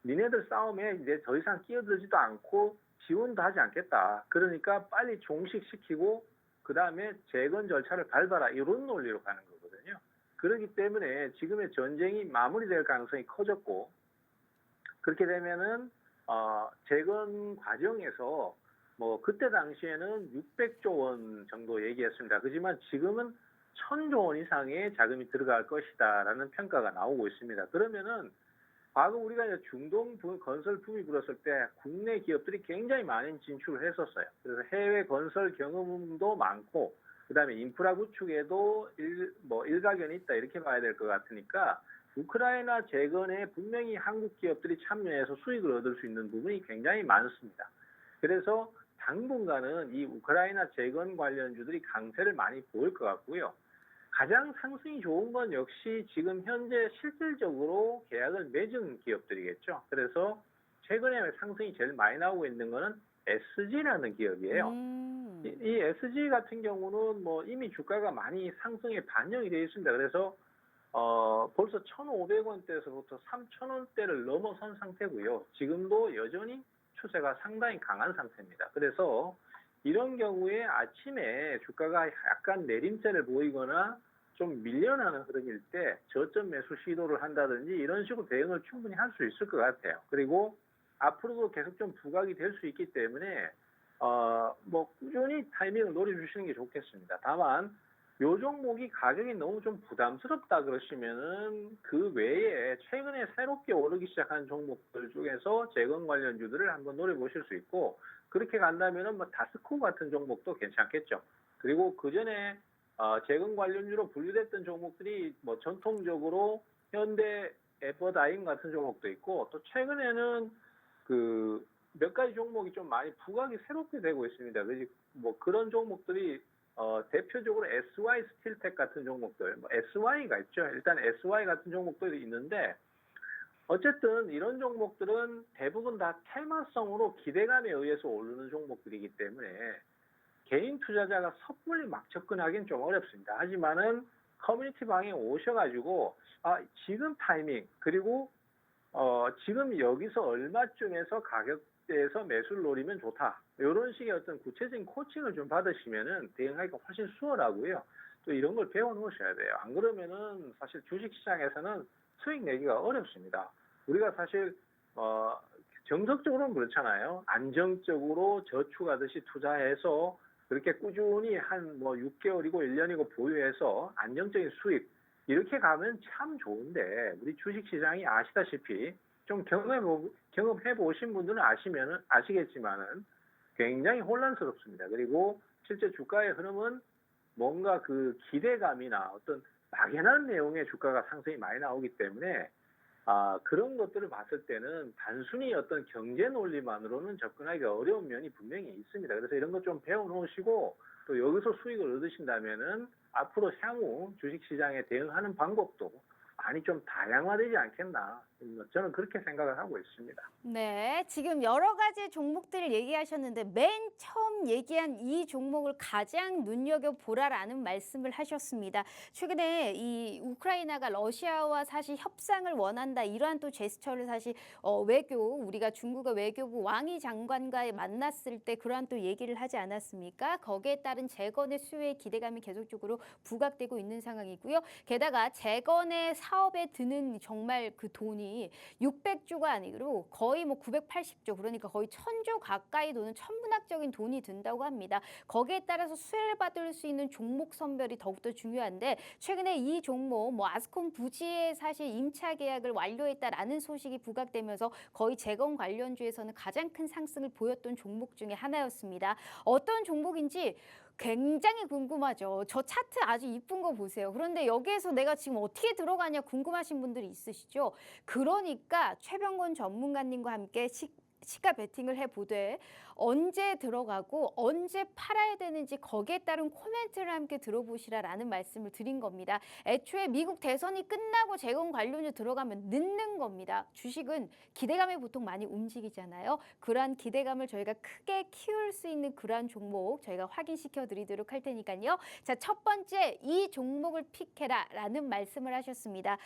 S2: 니네들 싸움에 이제 더 이상 끼어들지도 않고 지원도 하지 않겠다. 그러니까 빨리 종식시키고 그 다음에 재건 절차를 밟아라, 이런 논리로 가는 거거든요. 그렇기 때문에 지금의 전쟁이 마무리될 가능성이 커졌고, 그렇게 되면은 재건 과정에서 뭐 그때 당시에는 600조 원 정도 얘기했습니다. 그렇지만 지금은 1000조 원 이상의 자금이 들어갈 것이다라는 평가가 나오고 있습니다. 그러면은 과거 우리가 이제 중동 건설 붐이 불었을 때 국내 기업들이 굉장히 많은 진출을 했었어요. 그래서 해외 건설 경험도 많고 그다음에 인프라 구축에도 일가견이 있다 이렇게 봐야 될 것 같으니까 우크라이나 재건에 분명히 한국 기업들이 참여해서 수익을 얻을 수 있는 부분이 굉장히 많습니다. 그래서 당분간은 이 우크라이나 재건 관련주들이 강세를 많이 보일 것 같고요. 가장 상승이 좋은 건 역시 지금 현재 실질적으로 계약을 맺은 기업들이겠죠. 그래서 최근에 상승이 제일 많이 나오고 있는 거는 SG라는 기업이에요. 이 SG 같은 경우는 뭐 이미 주가가 많이 상승에 반영이 되어 있습니다. 그래서 벌써 1,500원대에서부터 3,000원대를 넘어선 상태고요. 지금도 여전히 추세가 상당히 강한 상태입니다. 그래서 이런 경우에 아침에 주가가 약간 내림세를 보이거나 좀 밀려나는 흐름일 때 저점 매수 시도를 한다든지 이런 식으로 대응을 충분히 할 수 있을 것 같아요. 그리고 앞으로도 계속 좀 부각이 될 수 있기 때문에 뭐 꾸준히 타이밍을 노려주시는 게 좋겠습니다. 다만 요 종목이 가격이 너무 좀 부담스럽다 그러시면은 그 외에 최근에 새롭게 오르기 시작한 종목들 중에서 재건 관련주들을 한번 노려보실 수 있고 그렇게 간다면은 뭐 다스코 같은 종목도 괜찮겠죠. 그리고 그 전에 재건 관련주로 분류됐던 종목들이 뭐 전통적으로 현대 에버다임 같은 종목도 있고 또 최근에는 그 몇 가지 종목이 좀 많이 부각이 새롭게 되고 있습니다. 그래서 뭐 그런 종목들이 대표적으로 SY 스틸텍 같은 종목들, 뭐 SY가 있죠. 일단 SY 같은 종목들이 있는데 어쨌든 이런 종목들은 대부분 다 테마성으로 기대감에 의해서 오르는 종목들이기 때문에 개인 투자자가 섣불리 막 접근하기는 좀 어렵습니다. 하지만은 커뮤니티 방에 오셔가지고 지금 타이밍 그리고 지금 여기서 얼마쯤에서 가격대에서 매수를 노리면 좋다. 이런 식의 어떤 구체적인 코칭을 좀 받으시면은 대응하기가 훨씬 수월하고요. 또 이런 걸 배워 놓으셔야 돼요. 안 그러면은 사실 주식시장에서는 수익 내기가 어렵습니다. 우리가 사실 정석적으로는 그렇잖아요. 안정적으로 저축하듯이 투자해서 그렇게 꾸준히 한 뭐 6개월이고 1년이고 보유해서 안정적인 수익 이렇게 가면 참 좋은데 우리 주식시장이 아시다시피 좀 경험해 보신 분들은 아시겠지만은 굉장히 혼란스럽습니다. 그리고 실제 주가의 흐름은 뭔가 그 기대감이나 어떤 막연한 내용의 주가가 상승이 많이 나오기 때문에 그런 것들을 봤을 때는 단순히 어떤 경제 논리만으로는 접근하기가 어려운 면이 분명히 있습니다. 그래서 이런 것 좀 배워놓으시고 또 여기서 수익을 얻으신다면은 앞으로 향후 주식시장에 대응하는 방법도 많이 좀 다양화되지 않겠나 저는 그렇게 생각을 하고 있습니다.
S1: 네, 지금 여러 가지 종목들을 얘기하셨는데 맨 처음 얘기한 이 종목을 가장 눈여겨보라라는 말씀을 하셨습니다. 최근에 이 우크라이나가 러시아와 사실 협상을 원한다 이러한 또 제스처를 사실 우리가 중국의 외교부 왕이 장관과 만났을 때 그러한 또 얘기를 하지 않았습니까? 거기에 따른 재건의 수요의 기대감이 계속적으로 부각되고 있는 상황이고요. 게다가 재건의 사업에 드는 정말 그 돈이 600조가 아니고 거의 뭐 980조 그러니까 거의 1000조 가까이 도는 천문학적인 돈이 든다고 합니다. 거기에 따라서 수혜를 받을 수 있는 종목 선별이 더욱더 중요한데 최근에 이 종목 뭐 아스콘 부지의 사실 임차 계약을 완료했다라는 소식이 부각되면서 거의 재건 관련주에서는 가장 큰 상승을 보였던 종목 중에 하나였습니다. 어떤 종목인지 굉장히 궁금하죠. 저 차트 아주 이쁜 거 보세요. 그런데 여기에서 내가 지금 어떻게 들어가냐 궁금하신 분들이 있으시죠? 그러니까 최병곤 전문가님과 함께 시가 베팅을 해보되 언제 들어가고 언제 팔아야 되는지 거기에 따른 코멘트를 함께 들어보시라라는 말씀을 드린 겁니다. 애초에 미국 대선이 끝나고 재건 관련주 들어가면 늦는 겁니다. 주식은 기대감에 보통 많이 움직이잖아요. 그러한 기대감을 저희가 크게 키울 수 있는 그러한 종목 저희가 확인시켜 드리도록 할 테니까요. 자, 첫 번째 이 종목을 픽해라라는 말씀을 하셨습니다.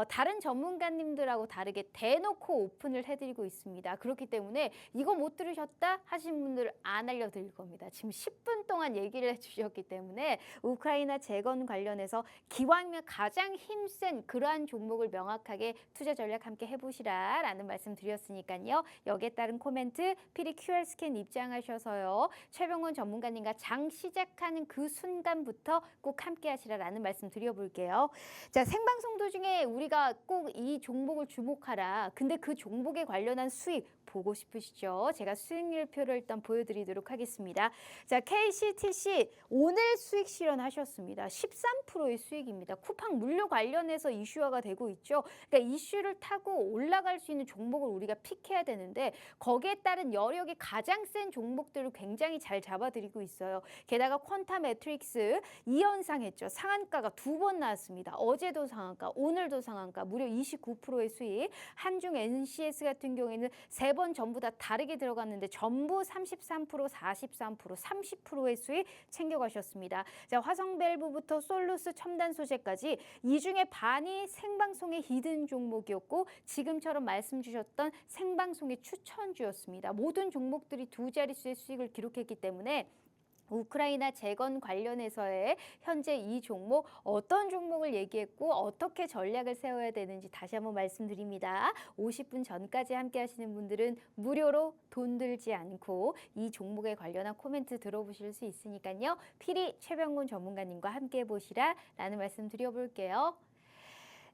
S1: 다른 전문가님들하고 다르게 대놓고 오픈을 해드리고 있습니다. 그렇기 때문에 이거 못 들으셨다 하신 분들 안 알려드릴 겁니다. 지금 10분 동안 얘기를 해주셨기 때문에 우크라이나 재건 관련해서 기왕이면 가장 힘센 그러한 종목을 명확하게 투자 전략 함께 해보시라라는 말씀 드렸으니까요. 여기에 따른 코멘트 필히 QR 스캔 입장하셔서요. 최병원 전문가님과 장 시작하는 그 순간부터 꼭 함께 하시라라는 말씀 드려볼게요. 자, 생방송 도중에 우리가 꼭 이 종목을 주목하라. 근데 그 종목에 관련한 수익 보고 싶으시죠? 제가 수익률표를 일단 보여드리도록 하겠습니다. 자, KCTC 오늘 수익 실현하셨습니다. 13%의 수익입니다. 쿠팡 물류 관련해서 이슈화가 되고 있죠. 그러니까 이슈를 타고 올라갈 수 있는 종목을 우리가 픽해야 되는데 거기에 따른 여력이 가장 센 종목들을 굉장히 잘 잡아드리고 있어요. 게다가 퀀타 매트릭스 2연상 했죠. 상한가가 2번 나왔습니다. 어제도 상한가, 오늘도 상한가, 무려 29%의 수익. 한중 NCS 같은 경우에는 3번 전부 다 다르게 들어갔는데 전부 33%, 43%, 30%의 수익 챙겨가셨습니다. 자, 화성밸브부터 솔루스 첨단 소재까지 이 중에 반이 생방송의 히든 종목이었고 지금처럼 말씀 주셨던 생방송의 추천주였습니다. 모든 종목들이 두 자릿수의 수익을 기록했기 때문에 우크라이나 재건 관련해서의 현재 이 종목 어떤 종목을 얘기했고 어떻게 전략을 세워야 되는지 다시 한번 말씀드립니다. 50분 전까지 함께 하시는 분들은 무료로 돈 들지 않고 이 종목에 관련한 코멘트 들어보실 수 있으니까요. 필히 최병곤 전문가님과 함께 해보시라라는 말씀 드려볼게요.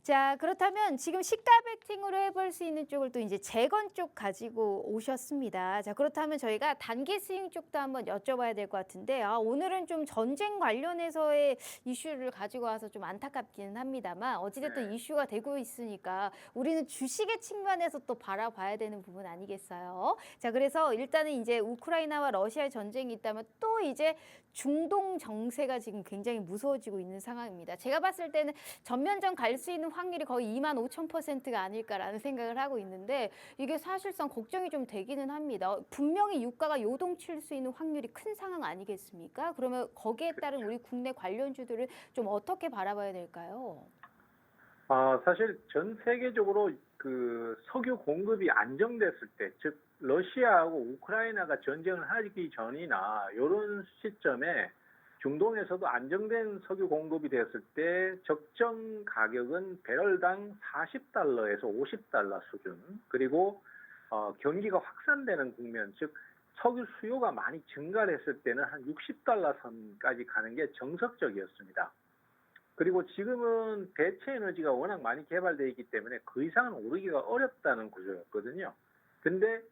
S1: 자, 그렇다면 지금 시가 베팅으로 해볼 수 있는 쪽을 또 이제 재건 쪽 가지고 오셨습니다. 자, 그렇다면 저희가 단기 스윙 쪽도 한번 여쭤봐야 될 것 같은데, 오늘은 좀 전쟁 관련해서의 이슈를 가지고 와서 좀 안타깝기는 합니다만 어찌됐든 이슈가 되고 있으니까 우리는 주식의 측면에서 또 바라봐야 되는 부분 아니겠어요? 자, 그래서 일단은 이제 우크라이나와 러시아의 전쟁이 있다면 또 이제 중동 정세가 지금 굉장히 무서워지고 있는 상황입니다. 제가 봤을 때는 전면전 갈 수 있는 확률이 거의 25,000%가 아닐까라는 생각을 하고 있는데 이게 사실상 걱정이 좀 되기는 합니다. 분명히 유가가 요동칠 수 있는 확률이 큰 상황 아니겠습니까? 그러면 거기에 따른 우리 국내 관련주들을 좀 어떻게 바라봐야 될까요?
S2: 사실 전 세계적으로 그 석유 공급이 안정됐을 때, 즉 러시아하고 우크라이나가 전쟁을 하기 전이나 이런 시점에 중동에서도 안정된 석유 공급이 됐을 때 적정 가격은 배럴당 40달러에서 50달러 수준, 그리고 경기가 확산되는 국면, 즉 석유 수요가 많이 증가를 했을 때는 한 60달러 선까지 가는 게 정석적이었습니다. 그리고 지금은 대체 에너지가 워낙 많이 개발되어 있기 때문에 그 이상은 오르기가 어렵다는 구조였거든요. 근데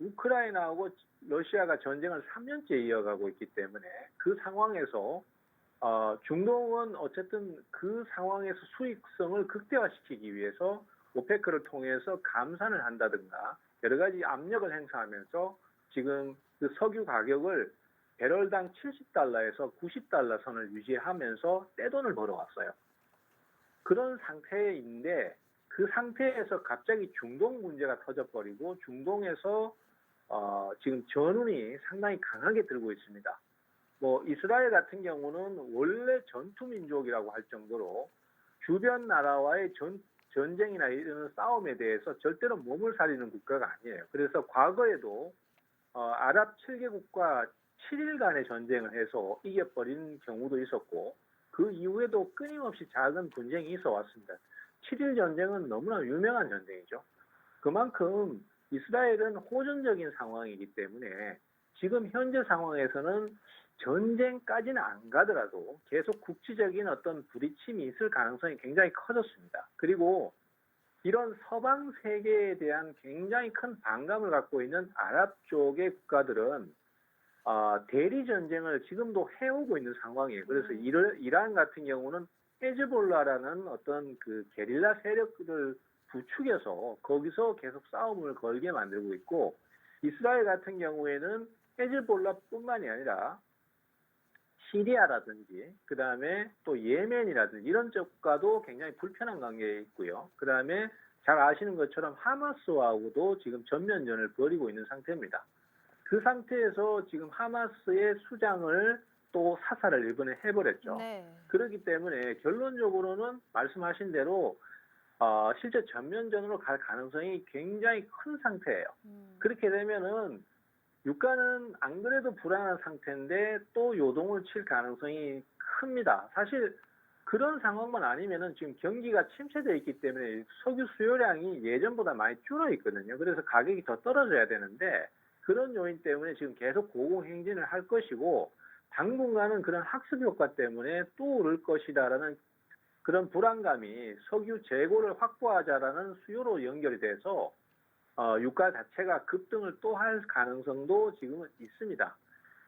S2: 우크라이나하고 러시아가 전쟁을 3년째 이어가고 있기 때문에 그 상황에서 중동은 어쨌든 그 상황에서 수익성을 극대화시키기 위해서 오페크를 통해서 감산을 한다든가 여러 가지 압력을 행사하면서 지금 그 석유 가격을 배럴당 70달러에서 90달러 선을 유지하면서 떼돈을 벌어왔어요. 그런 상태인데 그 상태에서 갑자기 중동 문제가 터져버리고 중동에서 지금 전운이 상당히 강하게 들고 있습니다. 뭐 이스라엘 같은 경우는 원래 전투민족이라고 할 정도로 주변 나라와의 전쟁이나 이런 싸움에 대해서 절대로 몸을 사리는 국가가 아니에요. 그래서 과거에도 아랍 7개국과 7일간의 전쟁을 해서 이겨버린 경우도 있었고 그 이후에도 끊임없이 작은 분쟁이 있어 왔습니다. 7일 전쟁은 너무나 유명한 전쟁이죠. 그만큼 이스라엘은 호전적인 상황이기 때문에 지금 현재 상황에서는 전쟁까지는 안 가더라도 계속 국지적인 어떤 부딪힘이 있을 가능성이 굉장히 커졌습니다. 그리고 이런 서방 세계에 대한 굉장히 큰 반감을 갖고 있는 아랍 쪽의 국가들은 대리 전쟁을 지금도 해오고 있는 상황이에요. 그래서 이란 같은 경우는 헤즈볼라라는 어떤 그 게릴라 세력을 부추겨서 거기서 계속 싸움을 걸게 만들고 있고, 이스라엘 같은 경우에는 헤즈볼라뿐만이 아니라 시리아라든지 그 다음에 또 예멘이라든지 이런 쪽과도 굉장히 불편한 관계에 있고요. 그 다음에 잘 아시는 것처럼 하마스하고도 지금 전면전을 벌이고 있는 상태입니다. 그 상태에서 지금 하마스의 수장을 또 사살을 이번에 해버렸죠.
S1: 네.
S2: 그렇기 때문에 결론적으로는 말씀하신 대로 실제 전면전으로 갈 가능성이 굉장히 큰 상태예요. 그렇게 되면은 유가는 안 그래도 불안한 상태인데 또 요동을 칠 가능성이 큽니다. 사실 그런 상황만 아니면은 지금 경기가 침체되어 있기 때문에 석유 수요량이 예전보다 많이 줄어 있거든요. 그래서 가격이 더 떨어져야 되는데 그런 요인 때문에 지금 계속 고공행진을 할 것이고 당분간은 그런 학습 효과 때문에 또 오를 것이다라는 그런 불안감이 석유 재고를 확보하자라는 수요로 연결이 돼서 유가 자체가 급등을 또 할 가능성도 지금은 있습니다.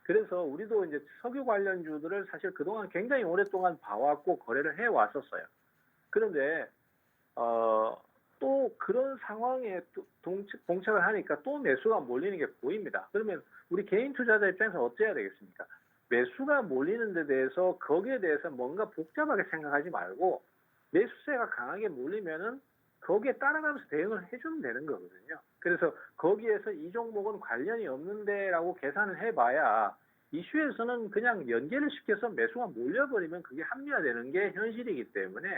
S2: 그래서 우리도 이제 석유 관련주들을 사실 그동안 굉장히 오랫동안 봐왔고 거래를 해왔었어요. 그런데 또 그런 상황에 봉착을 하니까 또 매수가 몰리는 게 보입니다. 그러면 우리 개인 투자자 입장에서 어째야 되겠습니까? 매수가 몰리는 데 대해서 거기에 대해서 뭔가 복잡하게 생각하지 말고 매수세가 강하게 몰리면은 거기에 따라가면서 대응을 해주면 되는 거거든요. 그래서 거기에서 이 종목은 관련이 없는데라고 계산을 해봐야 이슈에서는 그냥 연계를 시켜서 매수가 몰려버리면 그게 합리화되는 게 현실이기 때문에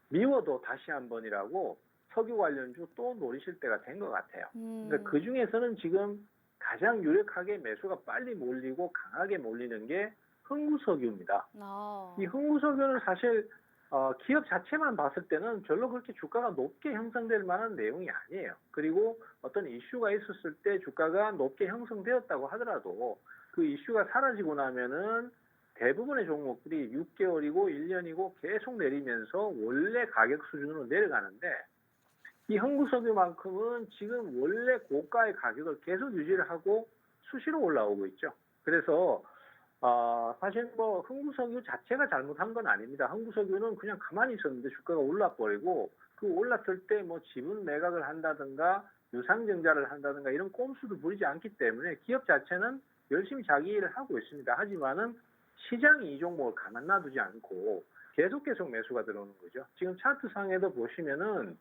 S2: 미워도 다시 한 번이라고 석유 관련주 또 노리실 때가 된 것 같아요. 그러니까 그 중에서는 지금 가장 유력하게 매수가 빨리 몰리고 강하게 몰리는 게 흥구석유입니다. 이 흥구석유는 사실 기업 자체만 봤을 때는 별로 그렇게 주가가 높게 형성될 만한 내용이 아니에요. 그리고 어떤 이슈가 있었을 때 주가가 높게 형성되었다고 하더라도 그 이슈가 사라지고 나면은 대부분의 종목들이 6개월이고 1년이고 계속 내리면서 원래 가격 수준으로 내려가는데 이 흥구석유만큼은 지금 원래 고가의 가격을 계속 유지를 하고 수시로 올라오고 있죠. 그래서 사실 뭐 흥구석유 자체가 잘못한 건 아닙니다. 흥구석유는 그냥 가만히 있었는데 주가가 올라버리고 그 올랐을 때 뭐 지분 매각을 한다든가 유상증자를 한다든가 이런 꼼수도 부리지 않기 때문에 기업 자체는 열심히 자기 일을 하고 있습니다. 하지만은 시장이 이 종목을 가만 놔두지 않고 계속 매수가 들어오는 거죠. 지금 차트상에도 보시면은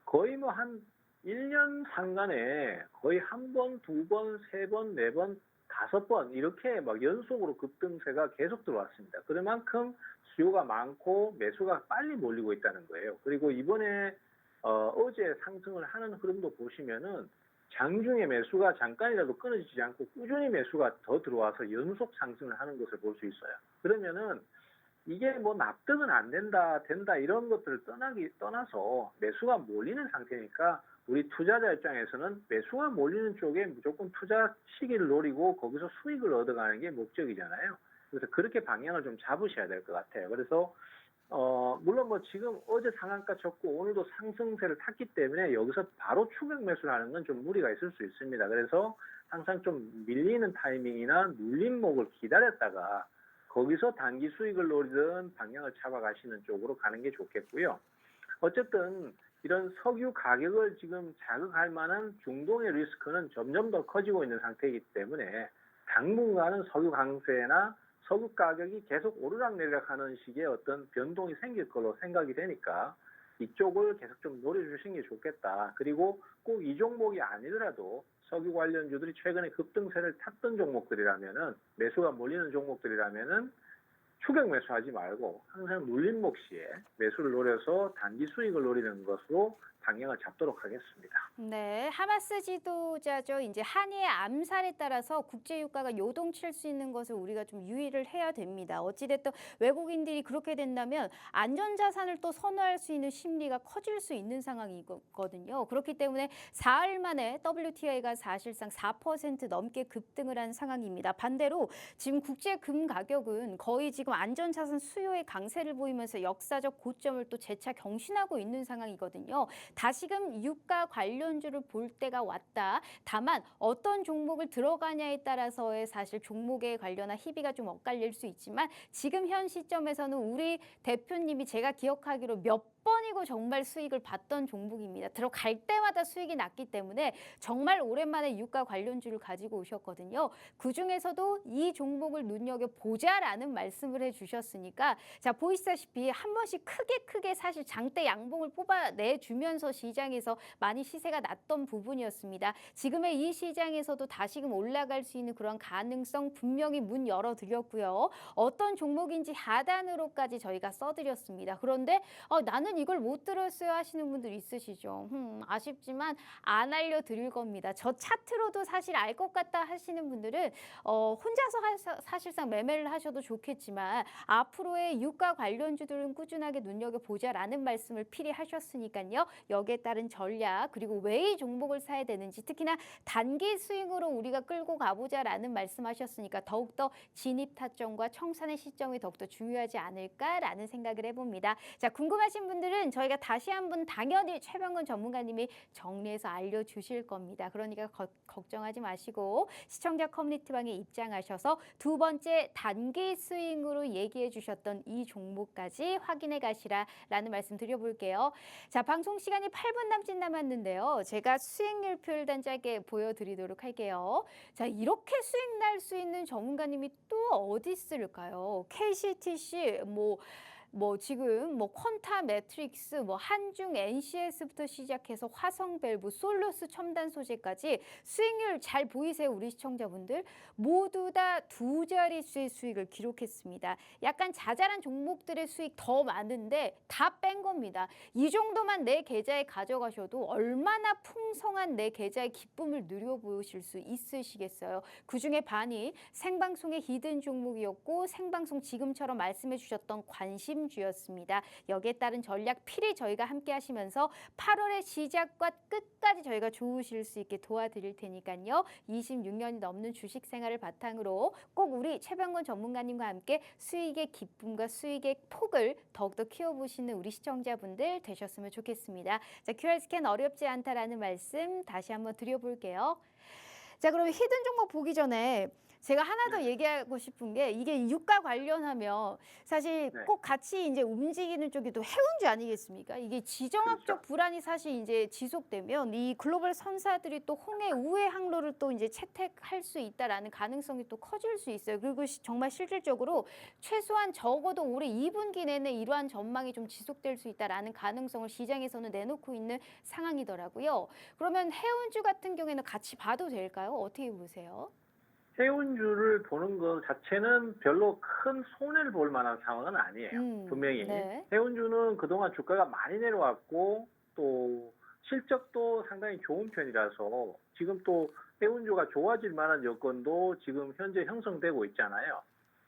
S2: 거의 뭐 한 1년 상간에 거의 한 번, 두 번, 세 번, 네 번, 5번 이렇게 막 연속으로 급등세가 계속 들어왔습니다. 그만큼 수요가 많고 매수가 빨리 몰리고 있다는 거예요. 그리고 이번에 어제 상승을 하는 흐름도 보시면은 장중에 매수가 잠깐이라도 끊어지지 않고 꾸준히 매수가 더 들어와서 연속 상승을 하는 것을 볼 수 있어요. 그러면은 이게 뭐 납득은 안 된다 이런 것들을 떠나서 매수가 몰리는 상태니까 우리 투자자 입장에서는 매수가 몰리는 쪽에 무조건 투자 시기를 노리고 거기서 수익을 얻어가는 게 목적이잖아요. 그래서 그렇게 방향을 좀 잡으셔야 될 것 같아요. 그래서 물론 뭐 지금 어제 상한가 쳤고 오늘도 상승세를 탔기 때문에 여기서 바로 추격 매수를 하는 건 좀 무리가 있을 수 있습니다. 그래서 항상 좀 밀리는 타이밍이나 눌림목을 기다렸다가 거기서 단기 수익을 노리든 방향을 잡아가시는 쪽으로 가는 게 좋겠고요. 어쨌든 이런 석유 가격을 지금 자극할 만한 중동의 리스크는 점점 더 커지고 있는 상태이기 때문에 당분간은 석유 강세나 석유 가격이 계속 오르락내리락 하는 식의 어떤 변동이 생길 걸로 생각이 되니까 이쪽을 계속 좀 노려주시는 게 좋겠다. 그리고 꼭 이 종목이 아니더라도 석유 관련주들이 최근에 급등세를 탔던 종목들이라면은 매수가 몰리는 종목들이라면은 추격 매수하지 말고 항상 눌림목 시에 매수를 노려서 단기 수익을 노리는 것으로 방향을 잡도록 하겠습니다.
S1: 네, 하마스 지도자죠. 이제 한이의 암살에 따라서 국제 유가가 요동칠 수 있는 것을 우리가 좀 유의를 해야 됩니다. 어찌됐든 외국인들이 그렇게 된다면 안전자산을 또 선호할 수 있는 심리가 커질 수 있는 상황이거든요. 그렇기 때문에 사흘 만에 WTI가 사실상 4% 넘게 급등을 한 상황입니다. 반대로 지금 국제 금 가격은 거의 지금 안전자산 수요의 강세를 보이면서 역사적 고점을 또 재차 경신하고 있는 상황이거든요. 다시금 유가 관련주를 볼 때가 왔다. 다만 어떤 종목을 들어가냐에 따라서의 사실 종목에 관련한 희비가 좀 엇갈릴 수 있지만 지금 현 시점에서는 우리 대표님이 제가 기억하기로 몇 번이고 정말 수익을 봤던 종목입니다. 들어갈 때마다 수익이 났기 때문에 정말 오랜만에 유가 관련주를 가지고 오셨거든요. 그중에서도 이 종목을 눈여겨보자라는 말씀을 해주셨으니까 자 보이시다시피 한 번씩 크게 사실 장대 양봉을 뽑아내주면서 오르면서 시장에서 많이 시세가 났던 부분이었습니다. 지금의 이 시장에서도 다시금 올라갈 수 있는 그런 가능성 분명히 문 열어드렸고요. 어떤 종목인지 하단으로까지 저희가 써드렸습니다. 그런데 나는 이걸 못 들었어요 하시는 분들 있으시죠? 아쉽지만 안 알려드릴 겁니다. 저 차트로도 사실 알 것 같다 하시는 분들은 혼자서 사실상 매매를 하셔도 좋겠지만 앞으로의 유가 관련주들은 꾸준하게 눈여겨보자라는 말씀을 필히 하셨으니까요. 여기에 따른 전략 그리고 왜 이 종목을 사야 되는지 특히나 단기 스윙으로 우리가 끌고 가보자라는 말씀하셨으니까 더욱더 진입 타점과 청산의 시점이 더욱더 중요하지 않을까라는 생각을 해봅니다. 자, 궁금하신 분들은 저희가 다시 한번 당연히 최병근 전문가님이 정리해서 알려주실 겁니다. 그러니까 걱정하지 마시고 시청자 커뮤니티방에 입장하셔서 두 번째 단기 스윙으로 얘기해 주셨던 이 종목까지 확인해 가시라라는 말씀 드려볼게요. 자, 방송 시간이 8분 남짓 남았는데요. 제가 수익률표 일단 짧게 보여드리도록 할게요. 자, 이렇게 수익 날 수 있는 전문가님이 또 어디 있을까요? KCTC, 지금 퀀타 매트릭스, 한중 NCS부터 시작해서 화성밸브, 솔루스 첨단 소재까지 수익률 잘 보이세요, 우리 시청자분들? 모두 다 두 자릿수의 수익을 기록했습니다. 약간 자잘한 종목들의 수익 더 많은데 다 뺀 겁니다. 이 정도만 내 계좌에 가져가셔도 얼마나 풍성한 내 계좌의 기쁨을 누려보실 수 있으시겠어요. 그중에 반이 생방송의 히든 종목이었고 생방송 지금처럼 말씀해 주셨던 관심주였습니다. 여기에 따른 전략 필히 저희가 함께 하시면서 8월의 시작과 끝까지 저희가 좋으실 수 있게 도와드릴 테니까요. 26년이 넘는 주식 생활을 바탕으로 꼭 우리 최병건 전문가님과 함께 수익의 기쁨과 수익의 폭을 더욱더 키워보시는 우리 시청자분들 되셨으면 좋겠습니다. 자, QR 스캔 어렵지 않다라는 말씀 다시 한번 드려볼게요. 자, 그럼 히든 종목 보기 전에 제가 하나 더 얘기하고 싶은 게 이게 유가 관련하면 사실 꼭 같이 이제 움직이는 쪽이 또 해운주 아니겠습니까? 이게 지정학적
S2: 그렇죠.
S1: 불안이 사실 이제 지속되면 이 글로벌 선사들이 또 홍해 우회 항로를 또 이제 채택할 수 있다라는 가능성이 또 커질 수 있어요. 그리고 정말 실질적으로 최소한 적어도 올해 2분기 내내 이러한 전망이 좀 지속될 수 있다라는 가능성을 시장에서는 내놓고 있는 상황이더라고요. 그러면 해운주 같은 경우에는 같이 봐도 될까요? 어떻게 보세요?
S2: 해운주를 보는 것 자체는 별로 큰 손해를 볼 만한 상황은 아니에요. 분명히.
S1: 네.
S2: 해운주는 그동안 주가가 많이 내려왔고 또 실적도 상당히 좋은 편이라서 지금 또 해운주가 좋아질 만한 여건도 지금 현재 형성되고 있잖아요.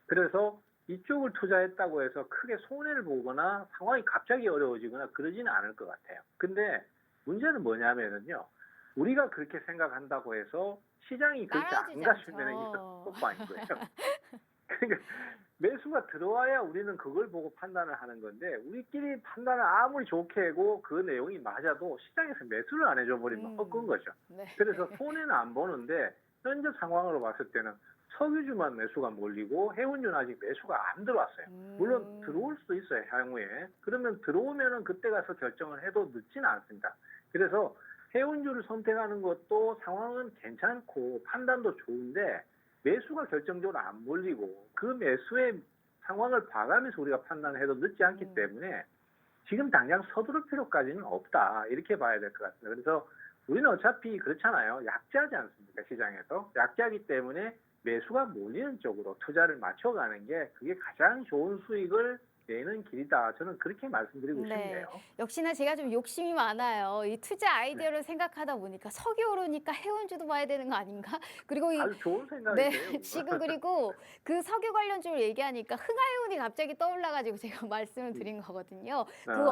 S2: 그래서 이쪽을 투자했다고 해서 크게 손해를 보거나 상황이 갑자기 어려워지거나 그러지는 않을 것 같아요. 근데 문제는 뭐냐면은요. 우리가 그렇게 생각한다고 해서 시장이 그렇게 안 가시면 이건 꼭 아닌 거예요. 그러니까 매수가 들어와야 우리는 그걸 보고 판단을 하는 건데 우리끼리 판단을 아무리 좋게 하고 그 내용이 맞아도 시장에서 매수를 안 해줘 버리면 헛건 거죠.
S1: 네.
S2: 그래서 손해는 안 보는데 현재 상황으로 봤을 때는 석유주만 매수가 몰리고 해운주는 아직 매수가 안 들어왔어요. 물론 들어올 수도 있어요, 향후에. 그러면 들어오면은 그때 가서 결정을 해도 늦지는 않습니다. 그래서 해운주를 선택하는 것도 상황은 괜찮고 판단도 좋은데 매수가 결정적으로 안 몰리고 그 매수의 상황을 봐가면서 우리가 판단해도 늦지 않기 때문에 지금 당장 서두를 필요까지는 없다. 이렇게 봐야 될 것 같습니다. 그래서 우리는 어차피 그렇잖아요. 약자지 않습니까? 시장에서. 약자이기 때문에 매수가 몰리는 쪽으로 투자를 맞춰가는 게 그게 가장 좋은 수익을 내는 길이다. 저는 그렇게 말씀드리고 싶네요.
S1: 역시나 제가 좀 욕심이 많아요. 이 투자 아이디어를 생각하다 보니까 석유 오르니까 해운주도 봐야 되는 거 아닌가? 그리고
S2: 아주 좋은 생각이세요.
S1: 지금 그리고 그 석유 관련주를 얘기하니까 흥하해운이 갑자기 떠올라가지고 제가 말씀을 드린 거거든요.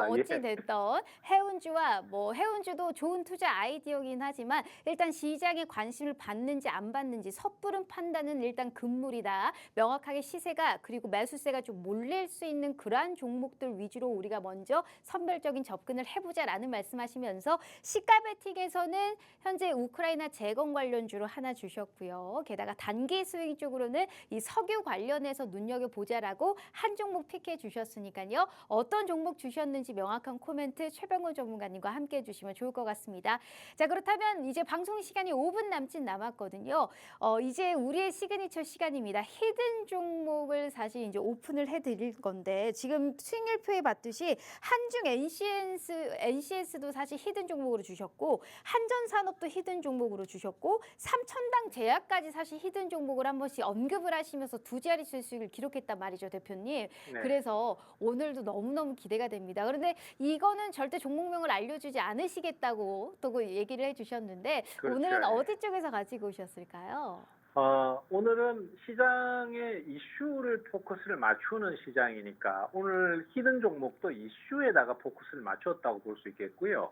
S1: 어찌 됐던 해운주와 해운주도 좋은 투자 아이디어긴 하지만 일단 시장에 관심을 받는지 안 받는지 섣부른 판단은 일단 금물이다. 명확하게 시세가 그리고 매수세가 좀 몰릴 수 있는 그러한 종목들 위주로 우리가 먼저 선별적인 접근을 해보자라는 말씀하시면서 시가베틱에서는 현재 우크라이나 재건 관련주로 하나 주셨고요. 게다가 단기 스윙 쪽으로는 이 석유 관련해서 눈여겨보자라고 한 종목 픽해 주셨으니까요. 어떤 종목 주셨는지 명확한 코멘트 최병건 전문가님과 함께 해주시면 좋을 것 같습니다. 자, 그렇다면 이제 방송 시간이 5분 남짓 남았거든요. 이제 우리의 시그니처 시간입니다. 히든 종목을 사실 이제 오픈을 해드릴 건데 네, 지금 수익률표에 봤듯이 한중 NCS도 사실 히든 종목으로 주셨고 한전산업도 히든 종목으로 주셨고 삼천당 제약까지 사실 히든 종목을 한 번씩 언급을 하시면서 두 자릿수의 수익을 기록했단 말이죠, 대표님.
S2: 네.
S1: 그래서 오늘도 너무너무 기대가 됩니다. 그런데 이거는 절대 종목명을 알려주지 않으시겠다고 또 그 얘기를 해주셨는데
S2: 그렇죠.
S1: 오늘은
S2: 예.
S1: 어디 쪽에서 가지고 오셨을까요?
S2: 오늘은 시장의 이슈를 포커스를 맞추는 시장이니까 오늘 히든 종목도 이슈에다가 포커스를 맞췄다고 볼 수 있겠고요.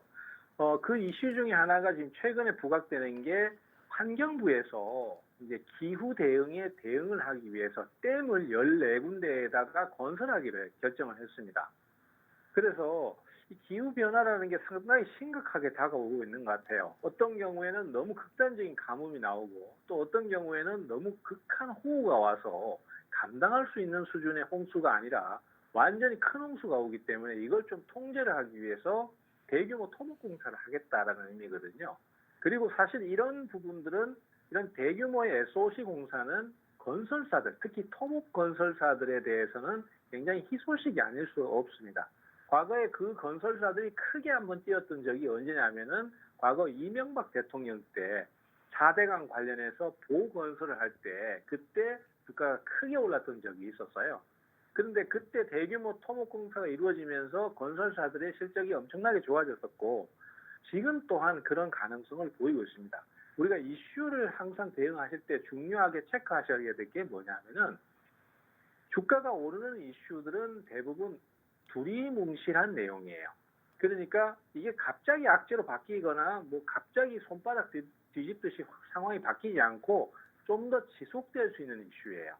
S2: 그 이슈 중에 하나가 지금 최근에 부각되는 게 환경부에서 이제 기후 대응에 대응을 하기 위해서 댐을 14군데에다가 건설하기로 결정을 했습니다. 그래서 이 기후 변화라는 게 상당히 심각하게 다가오고 있는 것 같아요. 어떤 경우에는 너무 극단적인 가뭄이 나오고 또 어떤 경우에는 너무 극한 호우가 와서 감당할 수 있는 수준의 홍수가 아니라 완전히 큰 홍수가 오기 때문에 이걸 좀 통제를 하기 위해서 대규모 토목공사를 하겠다라는 의미거든요. 그리고 사실 이런 부분들은 이런 대규모의 SOC 공사는 건설사들, 특히 토목 건설사들에 대해서는 굉장히 희소식이 아닐 수 없습니다. 과거에 그 건설사들이 크게 한번 뛰었던 적이 언제냐면은 과거 이명박 대통령 때 4대강 관련해서 보건설을 할 때 그때 주가가 크게 올랐던 적이 있었어요. 그런데 그때 대규모 토목공사가 이루어지면서 건설사들의 실적이 엄청나게 좋아졌었고 지금 또한 그런 가능성을 보이고 있습니다. 우리가 이슈를 항상 대응하실 때 중요하게 체크하셔야 될 게 뭐냐면은 주가가 오르는 이슈들은 대부분 두리뭉실한 내용이에요. 그러니까 이게 갑자기 악재로 바뀌거나 뭐 갑자기 손바닥 뒤집듯이 상황이 바뀌지 않고 좀 더 지속될 수 있는 이슈예요.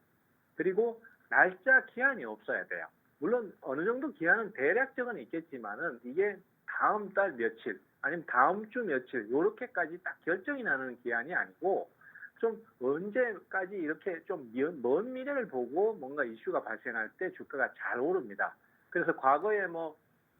S2: 그리고 날짜 기한이 없어야 돼요. 물론 어느 정도 기한은 대략적은 있겠지만은 이게 다음 달 며칠 아니면 다음 주 며칠 이렇게까지 딱 결정이 나는 기한이 아니고 좀 언제까지 이렇게 좀 먼 미래를 보고 뭔가 이슈가 발생할 때 주가가 잘 오릅니다. 그래서 과거에 뭐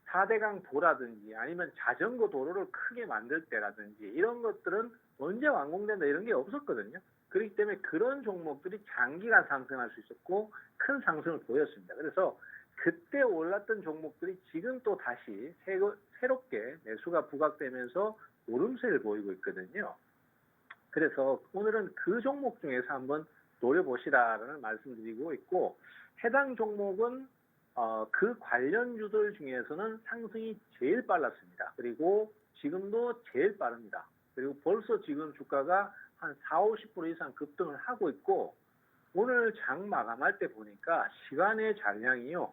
S2: 4대강 도라든지 아니면 자전거 도로를 크게 만들 때라든지 이런 것들은 언제 완공된다 이런 게 없었거든요. 그렇기 때문에 그런 종목들이 장기간 상승할 수 있었고 큰 상승을 보였습니다. 그래서 그때 올랐던 종목들이 지금 또 다시 새롭게 매수가 부각되면서 오름세를 보이고 있거든요. 그래서 오늘은 그 종목 중에서 한번 노려보시라는 말씀드리고 있고 해당 종목은 그 관련주들 중에서는 상승이 제일 빨랐습니다. 그리고 지금도 제일 빠릅니다. 그리고 벌써 지금 주가가 한 40~50% 이상 급등을 하고 있고 오늘 장 마감할 때 보니까 시간의 잔량이요.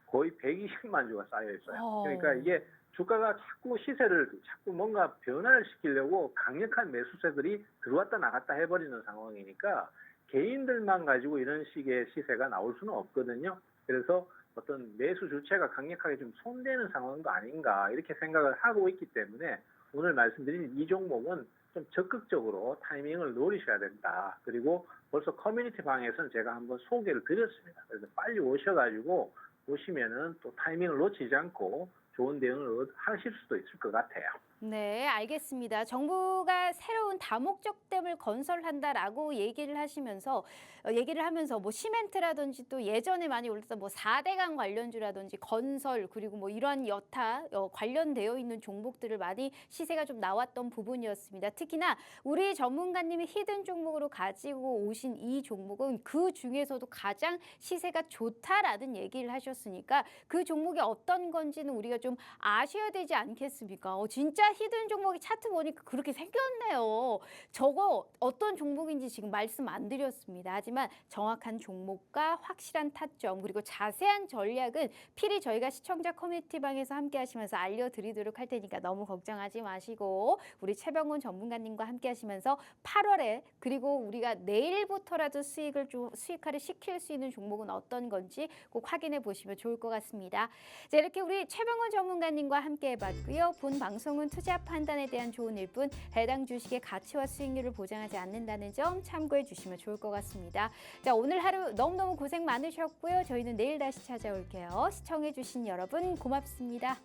S2: 거의 120만 주가 쌓여 있어요. 그러니까 이게 주가가 자꾸 시세를 자꾸 뭔가 변화를 시키려고 강력한 매수세들이 들어왔다 나갔다 해버리는 상황이니까 개인들만 가지고 이런 식의 시세가 나올 수는 없거든요. 그래서 어떤 매수 주체가 강력하게 좀 손대는 상황도 아닌가 이렇게 생각을 하고 있기 때문에 오늘 말씀드린 이 종목은 좀 적극적으로 타이밍을 노리셔야 된다. 그리고 벌써 커뮤니티 방에서는 제가 한번 소개를 드렸습니다. 그래서 빨리 오셔가지고 오시면은 또 타이밍을 놓치지 않고 좋은 대응을 하실 수도 있을 것 같아요.
S1: 네, 알겠습니다. 정부가 새로운 다목적댐을 건설한다라고 얘기를 하면서 뭐 시멘트라든지 또 예전에 많이 올랐던 뭐 4대강 관련주라든지 건설 그리고 뭐 이러한 여타 관련되어 있는 종목들을 많이 시세가 좀 나왔던 부분이었습니다. 특히나 우리 전문가님이 히든 종목으로 가지고 오신 이 종목은 그 중에서도 가장 시세가 좋다라는 얘기를 하셨으니까 그 종목이 어떤 건지는 우리가 좀 아셔야 되지 않겠습니까? 진짜 히든 종목이 차트 보니까 그렇게 생겼네요. 저거 어떤 종목인지 지금 말씀 안 드렸습니다. 하지만 정확한 종목과 확실한 타점 그리고 자세한 전략은 필히 저희가 시청자 커뮤니티 방에서 함께 하시면서 알려드리도록 할 테니까 너무 걱정하지 마시고 우리 최병훈 전문가님과 함께 하시면서 8월에 그리고 우리가 내일부터라도 수익화를 시킬 수 있는 종목은 어떤 건지 꼭 확인해 보시면 좋을 것 같습니다. 자, 이렇게 우리 최병훈 전문가님과 함께 해봤고요. 본 방송은 투자 판단에 대한 좋은 일뿐 해당 주식의 가치와 수익률을 보장하지 않는다는 점 참고해 주시면 좋을 것 같습니다. 자, 오늘 하루 너무너무 고생 많으셨고요. 저희는 내일 다시 찾아올게요. 시청해 주신 여러분 고맙습니다.